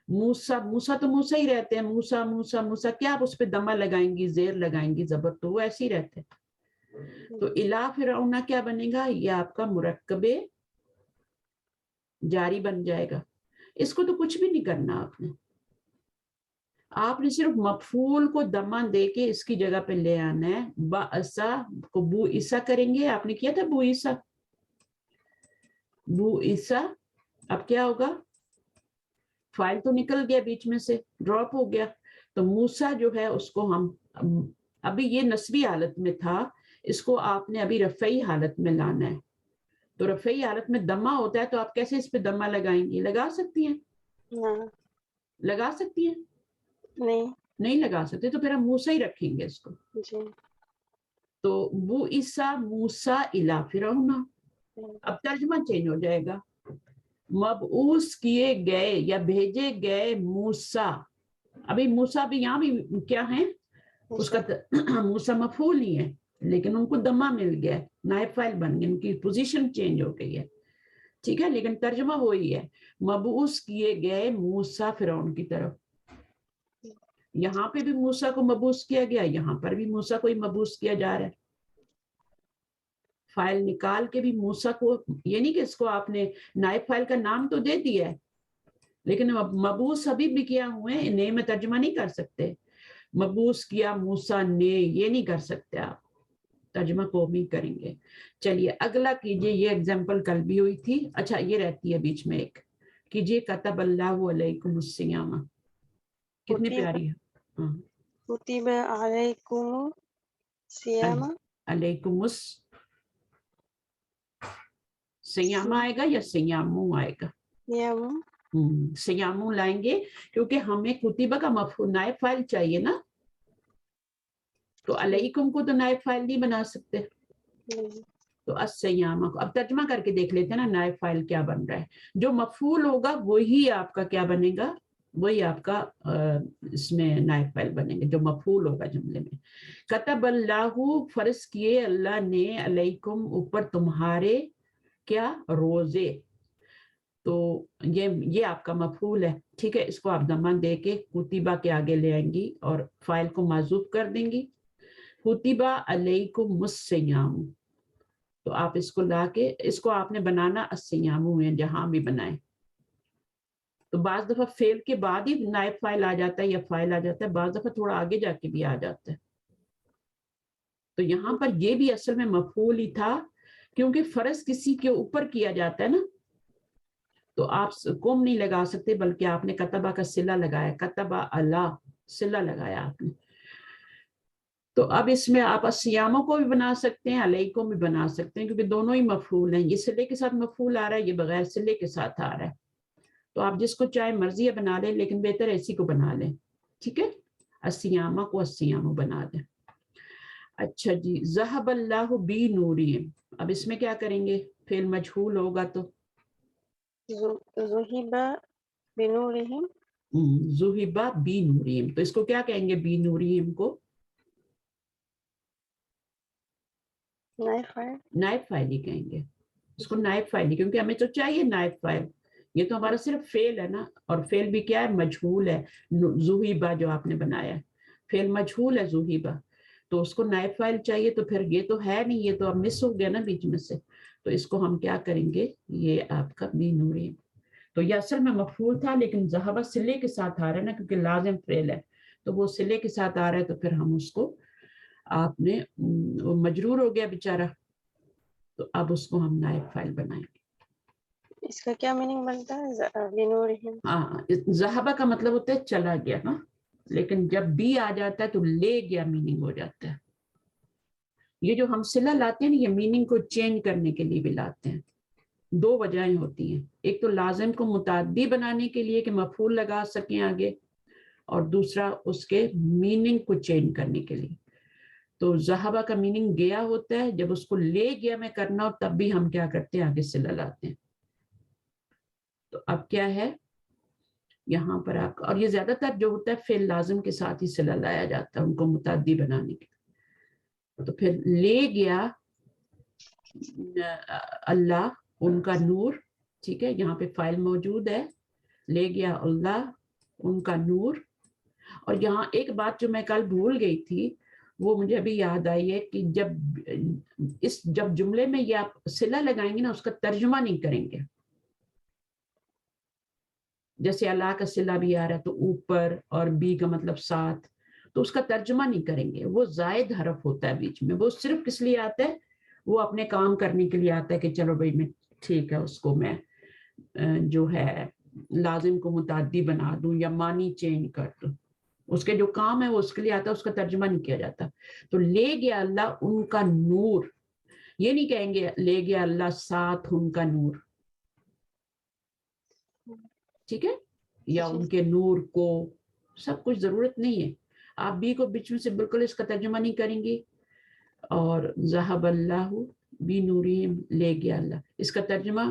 موسیٰ، موسیٰ تو موسیٰ ہی رہتے ہیں، موسیٰ موسیٰ موسیٰ، کیا آپ اس پہ دمہ لگائیں گی، زیر لگائیں گی، زبر تو وہ ایسے ہی رہتے ہیں. تو الا فرعون کیا بنے گا؟ یہ آپ کا مرکب جاری بن جائے گا. اس کو تو کچھ بھی نہیں کرنا آپ نے صرف مفعول کو دمہ دے کے اس کی جگہ پہ لے آنا ہے. بعثا کو بو عیسیٰ کریں گے، آپ نے کیا تھا بو عیسیٰ، بو عیسیٰ. اب کیا ہوگا؟ فائل تو نکل گیا بیچ میں سے، ڈراپ ہو گیا. تو موسیٰ جو ہے اس کو ہم ابھی یہ نسبی حالت میں تھا، اس کو آپ نے ابھی رفعی حالت میں لانا ہے. تو رفعی حالت میں دمہ ہوتا ہے تو آپ کیسے اس پہ دمہ لگائیں گی؟ لگا سکتی ہیں؟ لگا سکتی ہیں؟ نہیں لگا سکتے، تو پھر ہم موسیٰ ہی رکھیں گے اس کو. جی تو بو عیسیٰ موسیٰ الی فرعون. اب ترجمہ چینج ہو جائے گا. مبعوث کیے گئے یا بھیجے گئے موسیٰ. ابھی موسیٰ بھی یہاں بھی کیا ہیں، اس کا موسیٰ مفعول ہی ہے لیکن ان کو دمہ مل گیا، نائب فاعل بن گئے، ان کی پوزیشن چینج ہو گئی ہے. ٹھیک ہے، لیکن ترجمہ وہی ہے، مبعوث کیے گئے موسیٰ فرعون کی طرف. یہاں پہ بھی موسیٰ کو مبعوث کیا گیا، یہاں پر بھی موسیٰ کو ہی مبعوث کیا جا رہا ہے. فائل نکال کے بھی موسیٰ کو، یہ نہیں کہ اس کو آپ نے نائب فائل کا نام تو دے دیا ہے لیکن مبعوث ابھی بھی کیا ہوئے ہیں، نے میں ترجمہ نہیں کر سکتے. مبعوث کیا موسیٰ نے، یہ نہیں کر سکتے آپ، ترجمہ قومی کریں گے. چلیے اگلا کیجئے، یہ اگزامپل کل بھی ہوئی تھی. اچھا یہ رہتی ہے بیچ میں ایک، کیجئے کتب اللہ علیکم الصیام. کتنی پیاری ہے. کتب علیکم الصیام، علیکم سیام آئے گا یا سیامو آئے گا؟ سیامو لائیں گے کیونکہ ہمیں کتبہ کا مفعول نائب فاعل چاہیے نا، تو علیکم کو تو نائب فاعل نہیں بنا سکتے. تو السیامہ کو اب ترجمہ کر کے دیکھ لیتے ہیں نا نائب فاعل کیا بن رہا ہے. جو مفعول ہوگا وہی آپ کا کیا بنے گا، وہی آپ کا اس میں نائب فاعل بنے گا جو مفعول ہوگا جملے میں. کتب اللہ، فرض کیے اللہ نے، علیکم اوپر تمہارے، کیا، روزے. تو یہ آپ کا مفعول ہے. ٹھیک ہے، اس کو آپ دمہ دے کے کتبہ کے آگے لے آئیں گی اور فاعل کو معزوف کر دیں گی. کتبہ علیکم الصیام، تو آپ اس کو لا کے اس کو آپ نے بنانا الصیام میں جہاں بھی بنائیں. تو بعض دفعہ فعل کے بعد ہی نائب فاعل آ جاتا ہے یا فاعل آ جاتا ہے، بعض دفعہ تھوڑا آگے جا کے بھی آ جاتا ہے. تو یہاں پر یہ بھی اصل میں مفعول ہی تھا کیونکہ فرض کسی کے اوپر کیا جاتا ہے نا، تو آپ کم نہیں لگا سکتے بلکہ آپ نے کتبہ کا صلہ لگایا، کتبہ اللہ صلہ لگایا آپ نے. تو اب اس میں آپ الصیاموں کو بھی بنا سکتے ہیں، علیکم بھی بنا سکتے ہیں کیونکہ دونوں ہی مفعول ہیں. یہ صلے کے ساتھ مفعول آ رہا ہے، یہ بغیر صلے کے ساتھ آ رہا ہے. تو آپ جس کو چاہے مرضی ہے بنا لیں لیکن بہتر ایسی کو بنا لیں. ٹھیک ہے، الصیامہ کو الصیامو بنا دیں. اچھا جی، ذہب اللہ بنورہم. اب اس میں کیا کریں گے، فعل مجہول ہوگا تو ذہب بنورہم، ذہب بنورہم، تو اس کو کیا کہیں گے، بنورہم کو نائب فاعل ہی کہیں گے. اس کو نائب فاعل ہی، کیونکہ ہمیں تو چاہیے نائب فاعل. یہ تو ہمارا صرف فعل ہے نا، اور فعل بھی کیا ہے، مجہول ہے. ذہب جو آپ نے بنایا ہے فعل مجہول ہے ذہب، تو اس کو نائب فاعل چاہیے. تو پھر یہ تو ہے نہیں، یہ تو اب مس ہو گیا نا بیچ میں سے. تو اس کو ہم کیا کریں گے، یہ آپ کا بنورہم. تو یہ اصل میں مفعول تھا لیکن ذہب صلے کے ساتھ آ رہا ہے نا کیونکہ لازم فعل ہے، تو وہ صلے کے ساتھ آ رہا ہے. تو پھر ہم اس کو، آپ نے مجرور ہو گیا بیچارہ، تو اب اس کو ہم نائب فاعل بنائیں گے. اس کا کیا میننگ بنتا ہے؟ بنورہم. ہاں ذہبہ کا مطلب ہوتا ہے چلا گیا نا، لیکن جب بھی آ جاتا ہے تو لے گیا میننگ ہو جاتا ہے. یہ جو ہم صلہ لاتے ہیں نا، یہ میننگ کو چینج کرنے کے لیے بھی لاتے ہیں. دو وجہیں ہوتی ہیں، ایک تو لازم کو متعدی بنانے کے لیے کہ مفعول لگا سکیں آگے، اور دوسرا اس کے میننگ کو چینج کرنے کے لیے. تو ذہبہ کا میننگ گیا ہوتا ہے، جب اس کو لے گیا میں کرنا ہو تب بھی ہم کیا کرتے ہیں، آگے صلہ لاتے ہیں. تو اب کیا ہے یہاں پر آپ کا، اور یہ زیادہ تر جو ہوتا ہے فعل لازم کے ساتھ ہی صلہ لایا جاتا ہے ان کو متعدی بنانے کے لیے. تو پھر لے گیا اللہ ان کا نور، ٹھیک ہے، یہاں پہ فاعل موجود ہے، لے گیا اللہ ان کا نور. اور یہاں ایک بات جو میں کل بھول گئی تھی وہ مجھے ابھی یاد آئی ہے کہ جب جملے میں یہ آپ صلہ لگائیں گے نا، اس کا ترجمہ نہیں کریں گے. جیسے اللہ کا صلہ بھی آ رہا ہے تو اوپر، اور بی کا مطلب ساتھ، تو اس کا ترجمہ نہیں کریں گے. وہ زائد حرف ہوتا ہے بیچ میں، وہ صرف کس لیے آتا ہے، وہ اپنے کام کرنے کے لیے آتا ہے کہ چلو بھائی میں ٹھیک ہے اس کو میں جو ہے لازم کو متعدی بنا دوں یا معنی چینج کر دوں. اس کے جو کام ہے وہ اس کے لیے آتا ہے، اس کا ترجمہ نہیں کیا جاتا. تو لے گیا اللہ ان کا نور، یہ نہیں کہیں گے لے گیا اللہ ساتھ ان کا نور، ٹھیک ہے، یا ان کے نور کو، سب کچھ ضرورت نہیں ہے. آپ بھی کو بیچ میں سے بالکل اس کا ترجمہ نہیں کریں گی. اور ذہب اللہ بی نورہم، لے گیا اللہ، اس کا ترجمہ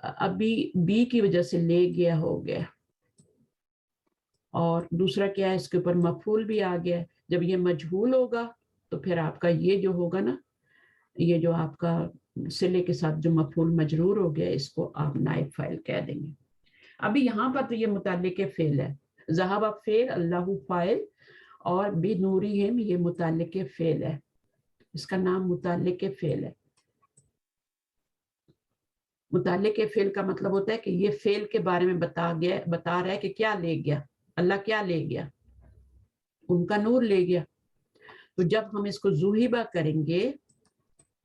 ابھی بی کی وجہ سے لے گیا ہو گیا. اور دوسرا کیا ہے، اس کے اوپر مفعول بھی آ گیا. جب یہ مجہول ہوگا تو پھر آپ کا یہ جو ہوگا نا، یہ جو آپ کا صلے کے ساتھ جو مفعول مجرور ہو گیا، اس کو آپ نائب فاعل کہہ دیں گے. ابھی یہاں پر تو یہ متعلق فعل ہے، ذہب فعل، اللہ فاعل، اور بنورہم یہ متعلق فعل ہے، اس کا نام متعلق فعل ہے. متعلق فعل کا مطلب ہوتا ہے کہ یہ فعل کے بارے میں بتا رہا ہے کہ کیا لے گیا، اللہ کیا لے گیا، ان کا نور لے گیا. تو جب ہم اس کو ذوہبہ کریں گے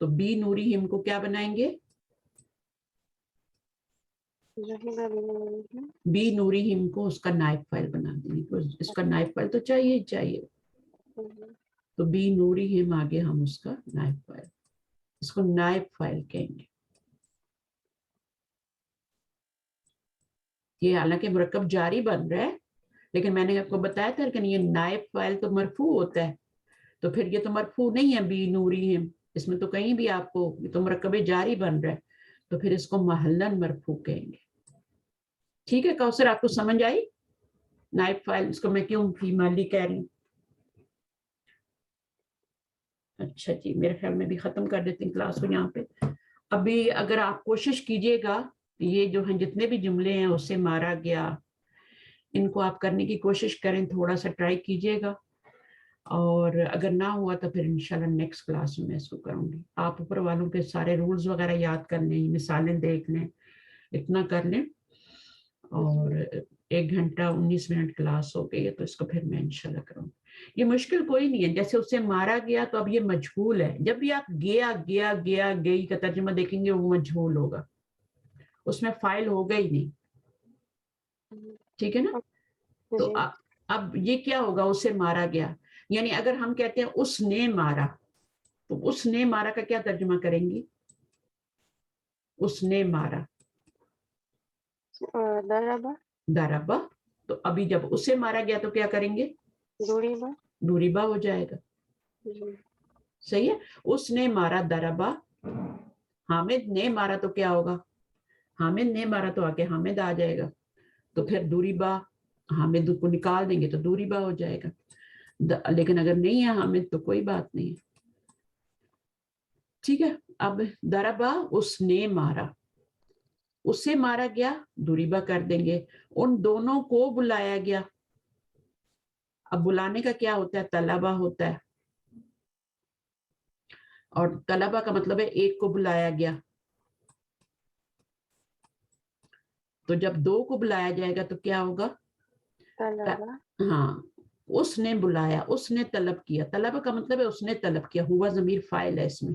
تو بی نورہم کو کیا بنائیں گے، بی نورہم کو اس کا نائب فاعل بنا دیں گے. اس کا نائب فاعل تو چاہیے ہی چاہیے، تو بی نورہم آگے ہم اس کا نائب فاعل، اس کو نائب فاعل کہیں گے. یہ حالانکہ مرکب جاری بن رہا ہے، لیکن میں نے آپ کو بتایا تھا کہ یہ نائب فاعل تو مرفوع ہوتا ہے، تو پھر یہ تو مرفوع نہیں ہے بی نورہم، اس میں تو کہیں بھی آپ کو، یہ تو مرکب جاری بن رہا ہے، تو پھر اس کو محلن مرفوع کہیں گے. ٹھیک ہے کوثر، آپ کو سمجھ آئی نائب فاعل اس کو میں کیوں فی محلی کہہ رہی ہوں؟ اچھا جی، میرے خیال میں بھی ختم کر دیتے ہیں کلاس کو یہاں پہ. ابھی اگر آپ کوشش کیجئے گا، یہ جو ہیں جتنے بھی جملے ہیں اس سے مارا گیا، ان کو آپ کرنے کی کوشش کریں، تھوڑا سا ٹرائی کیجئے گا، اور اگر نہ ہوا تو پھر انشاءاللہ نیکسٹ کلاس میں اس کو کروں گی. آپ اوپر والوں کے سارے رولز وغیرہ یاد کر لیں، مثالیں دیکھ لیں، اتنا کر لیں. اور 1 گھنٹہ 19 منٹ کلاس ہو گئی ہے، تو اس کو پھر میں انشاءاللہ کروں. یہ مشکل کوئی نہیں ہے. جیسے اسے مارا گیا تو اب یہ مجہول ہے. جب بھی آپ گیا گیا گیا گئی کا ترجمہ دیکھیں گے وہ مجہول ہوگا، اس میں فاعل ہوگا ہی نہیں. ٹھیک ہے نا؟ تو اب یہ کیا ہوگا، اسے مارا گیا، یعنی اگر ہم کہتے ہیں اس نے مارا، تو اس نے مارا کا کیا ترجمہ کریں گی، اس نے مارا، ضربہ. تو ابھی جب اسے مارا گیا تو کیا کریں گے، ضربہ ہو جائے گا. صحیح ہے، اس نے مارا ضربہ. حامد نے مارا تو کیا ہوگا، حامد نے مارا تو آگے حامد آ جائے گا، تو پھر ضربہ، حامد کو نکال دیں گے تو ضربہ ہو جائے گا. لیکن اگر نہیں ہے حامد تو کوئی بات نہیں ہے. ٹھیک ہے، اب ضربہ اس نے مارا، اسے مارا گیا ضربہ کر دیں گے. ان دونوں کو بلایا گیا. اب بلانے کا کیا ہوتا ہے، طلبہ ہوتا ہے، اور طلبہ کا مطلب ہے ایک کو بلایا گیا. تو جب 2 کو بلایا جائے گا تو کیا ہوگا، ہاں، اس نے بلایا، اس نے طلب کیا. طلب کا مطلب ہے اس نے طلب کیا، ہوا ضمیر فاعل ہے اس میں.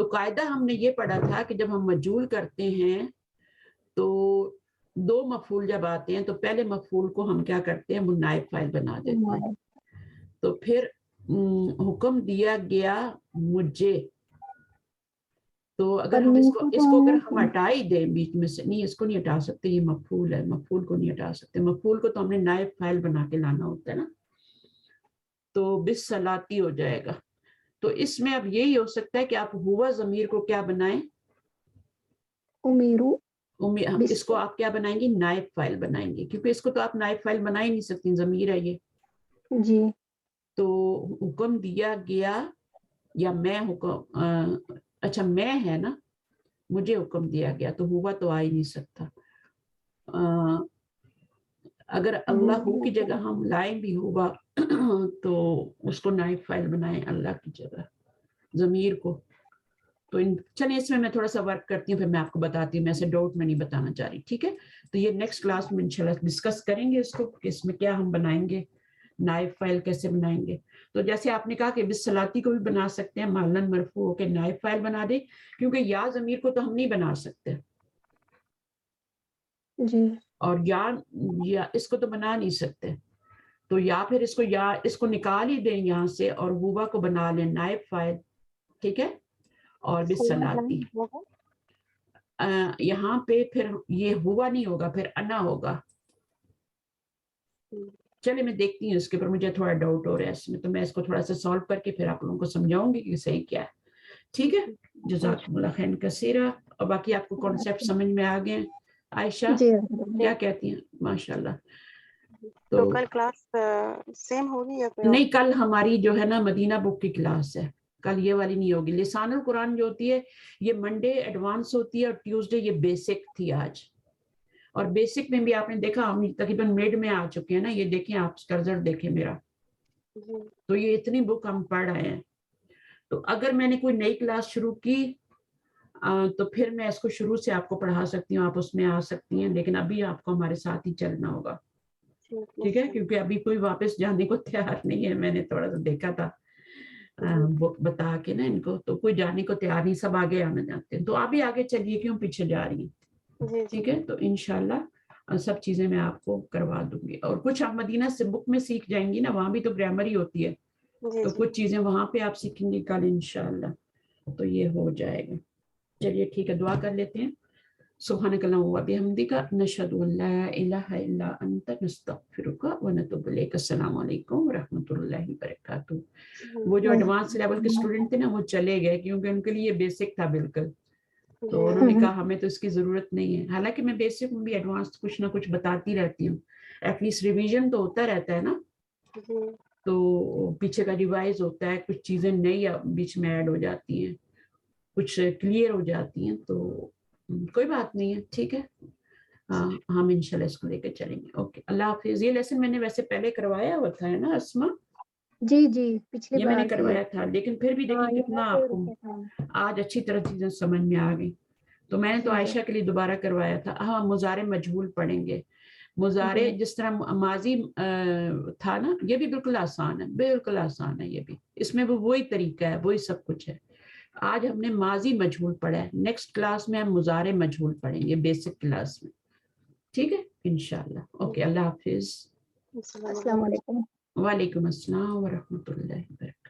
تو قاعدہ ہم نے یہ پڑھا تھا کہ جب ہم مجہول کرتے ہیں تو دو مفعول جب آتے ہیں تو پہلے مفعول کو ہم کیا کرتے ہیں، وہ نائب فاعل بنا دیتے ہیں. تو پھر حکم دیا گیا مجھے، تو اگر ہم اس کو اگر ہم ہٹا ہی دیں بیچ میں سے، نہیں اس کو نہیں ہٹا سکتے، یہ مفعول ہے، مفعول کو نہیں ہٹا سکتے. مفعول کو تو ہم نے نائب فاعل بنا کے لانا ہوتا ہے نا. تو بالصلاتی ہو جائے گا. تو اس میں اب یہی ہو سکتا ہے کہ آپ ہوا ضمیر کو کیا بنائیں، امیرو، اس کو آپ کیا بنائیں گے، نائب فاعل بنائیں گے، کیونکہ اس کو تو آپ نائب فاعل بنا ہی نہیں سکتی، ضمیر ہے یہ. جی. تو حکم دیا گیا، یا میں حکم اچھا میں ہے نا، مجھے حکم دیا گیا، تو ہوا تو آ ہی نہیں سکتا. اگر اللہ ہو کی جگہ ہم لائیں بھی ہوا تو اس کو نائب فاعل بنائیں اللہ کی جگہ ضمیر کو. تو چلیں اس میں تھوڑا سا ورک کرتی ہوں، پھر میں آپ کو بتاتی ہوں، میں ایسے ڈاؤٹ میں نہیں بتانا چاہ رہی. ٹھیک ہے، تو یہ نیکسٹ کلاس میں انشاءاللہ ڈسکس کریں گے اس کو، کہ اس میں کیا ہم بنائیں گے، نائب فاعل کیسے بنائیں گے. تو جیسے آپ نے کہا کہ بالصلاتی کو بھی بنا سکتے ہیں، معلن مرفوع ہو کے نائب فاعل بنا دیں، کیونکہ یا ضمیر کو تو ہم نہیں بنا سکتے، جی. اور یا اس کو تو بنا نہیں سکتے. تو یا پھر اس کو نکال ہی دیں یہاں سے، اور ہوا کو بنا لیں نائب فاعل. ٹھیک ہے، اور بالصلاتی یہاں پہ پھر یہ ہوا نہیں ہوگا، پھر انا ہوگا. چلے میں دیکھتی ہوں اس کے اوپر، مجھے تھوڑا ڈاؤٹ ہو رہا ہے اس میں، تو میں اس کو تھوڑا سا سالو کر کے پھر آپ لوگوں کو سمجھاؤں گی کہ صحیح کیا ہے. ٹھیک ہے، جزاکم اللہ خیر کثیرہ. اور باقی آپ کو کانسیپٹ سمجھ میں آ گئے ہیں؟ عائشہ جی کیا کہتی ہیں؟ ماشاء اللہ. تو کل کلاس سیم ہوگی یا پھر نہیں، کل ہماری جو ہے نا مدینہ بک کی کلاس ہے، کل یہ والی نہیں ہوگی. لسان القرآن جو ہوتی ہے یہ منڈے ایڈوانس ہوتی ہے، اور ٹیوزڈے یہ بیسک تھی آج. اور بیسک میں بھی آپ نے دیکھا ہم تقریباً مڈ میں آ چکے ہیں نا. یہ دیکھیں آپ کرسر دیکھیں میرا، تو یہ اتنی بک ہم پڑھ رہے ہیں. تو اگر میں نے کوئی نئی کلاس شروع کی تو پھر میں اس کو شروع سے آپ کو پڑھا سکتی ہوں، آپ اس میں آ سکتی ہیں، لیکن ابھی آپ کو ہمارے ساتھ ہی چلنا ہوگا. ٹھیک ہے، کیونکہ ابھی کوئی واپس جانے کو تیار نہیں ہے. میں نے تھوڑا سا دیکھا تھا بتا کے نا ان کو، تو کوئی جانے کو تیار نہیں، سب آگے آنا چاہتے ہیں. تو آپ بھی آگے چلیے، کیوں پیچھے جا رہی ہیں. ٹھیک ہے، تو انشاءاللہ سب چیزیں میں آپ کو کروا دوں گی. اور کچھ آپ مدینہ سے بک میں سیکھ جائیں گی نا، وہاں بھی تو گرامر ہی ہوتی ہے، تو کچھ چیزیں وہاں پہ آپ سیکھیں گی کل انشاءاللہ. تو یہ ہو جائے گا. چلیے ٹھیک ہے، دعا کر لیتے ہیں. سبحانک اللہم و بحمدک، نشہد ان لا الہ الا انت، نستغفرک و نتوب الیک. السلام علیکم و رحمۃ اللہ وبرکاتہ. وہ جو ایڈوانس لیول کے اسٹوڈنٹ تھے نا وہ چلے گئے، کیونکہ ان کے لیے بیسک تھا بالکل. تو انہوں نے کہا ہمیں تو اس کی ضرورت نہیں ہے. حالانکہ میں بیسک میں بھی ایڈوانس کچھ نہ کچھ بتاتی رہتی ہوں، ایٹ لیسٹ ریویژن تو ہوتا رہتا ہے نا. تو پیچھے کا ریوائز ہوتا ہے، کچھ چیزیں نئی بیچ میں ایڈ ہو جاتی ہیں، کچھ کلیئر ہو جاتی ہیں. تو کوئی بات نہیں ہے، ٹھیک ہے. ہم انشاءاللہ اس کو لے کے چلیں گے. اوکے، اللہ حافظ. یہ لیسن میں نے ویسے پہلے کروایا ہوا تھا، ہے نا اسما؟ جی جی پچھلی یہ میں نے بار کروایا تھا، لیکن پھر بھی دیکھیں کتنا آپ کو آج اچھی طرح چیزیں سمجھ میں آ گئی. تو میں نے تو عائشہ کے لیے دوبارہ کروایا تھا. ہاں، مضارع مجہول پڑھیں گے. مضارع جس طرح ماضی تھا نا، یہ بھی بالکل آسان ہے، بالکل آسان ہے. یہ بھی اس میں وہی طریقہ ہے، وہی سب کچھ ہے. آج ہم نے ماضی مجہول پڑھا ہے، نیکسٹ کلاس میں ہم مضارع مجہول پڑھیں گے، بیسک کلاس میں. ٹھیک ہے انشاءاللہ. اوکے، اللہ حافظ. السلام علیکم. وعلیکم السلام ورحمۃ اللہ وبرکاتہ.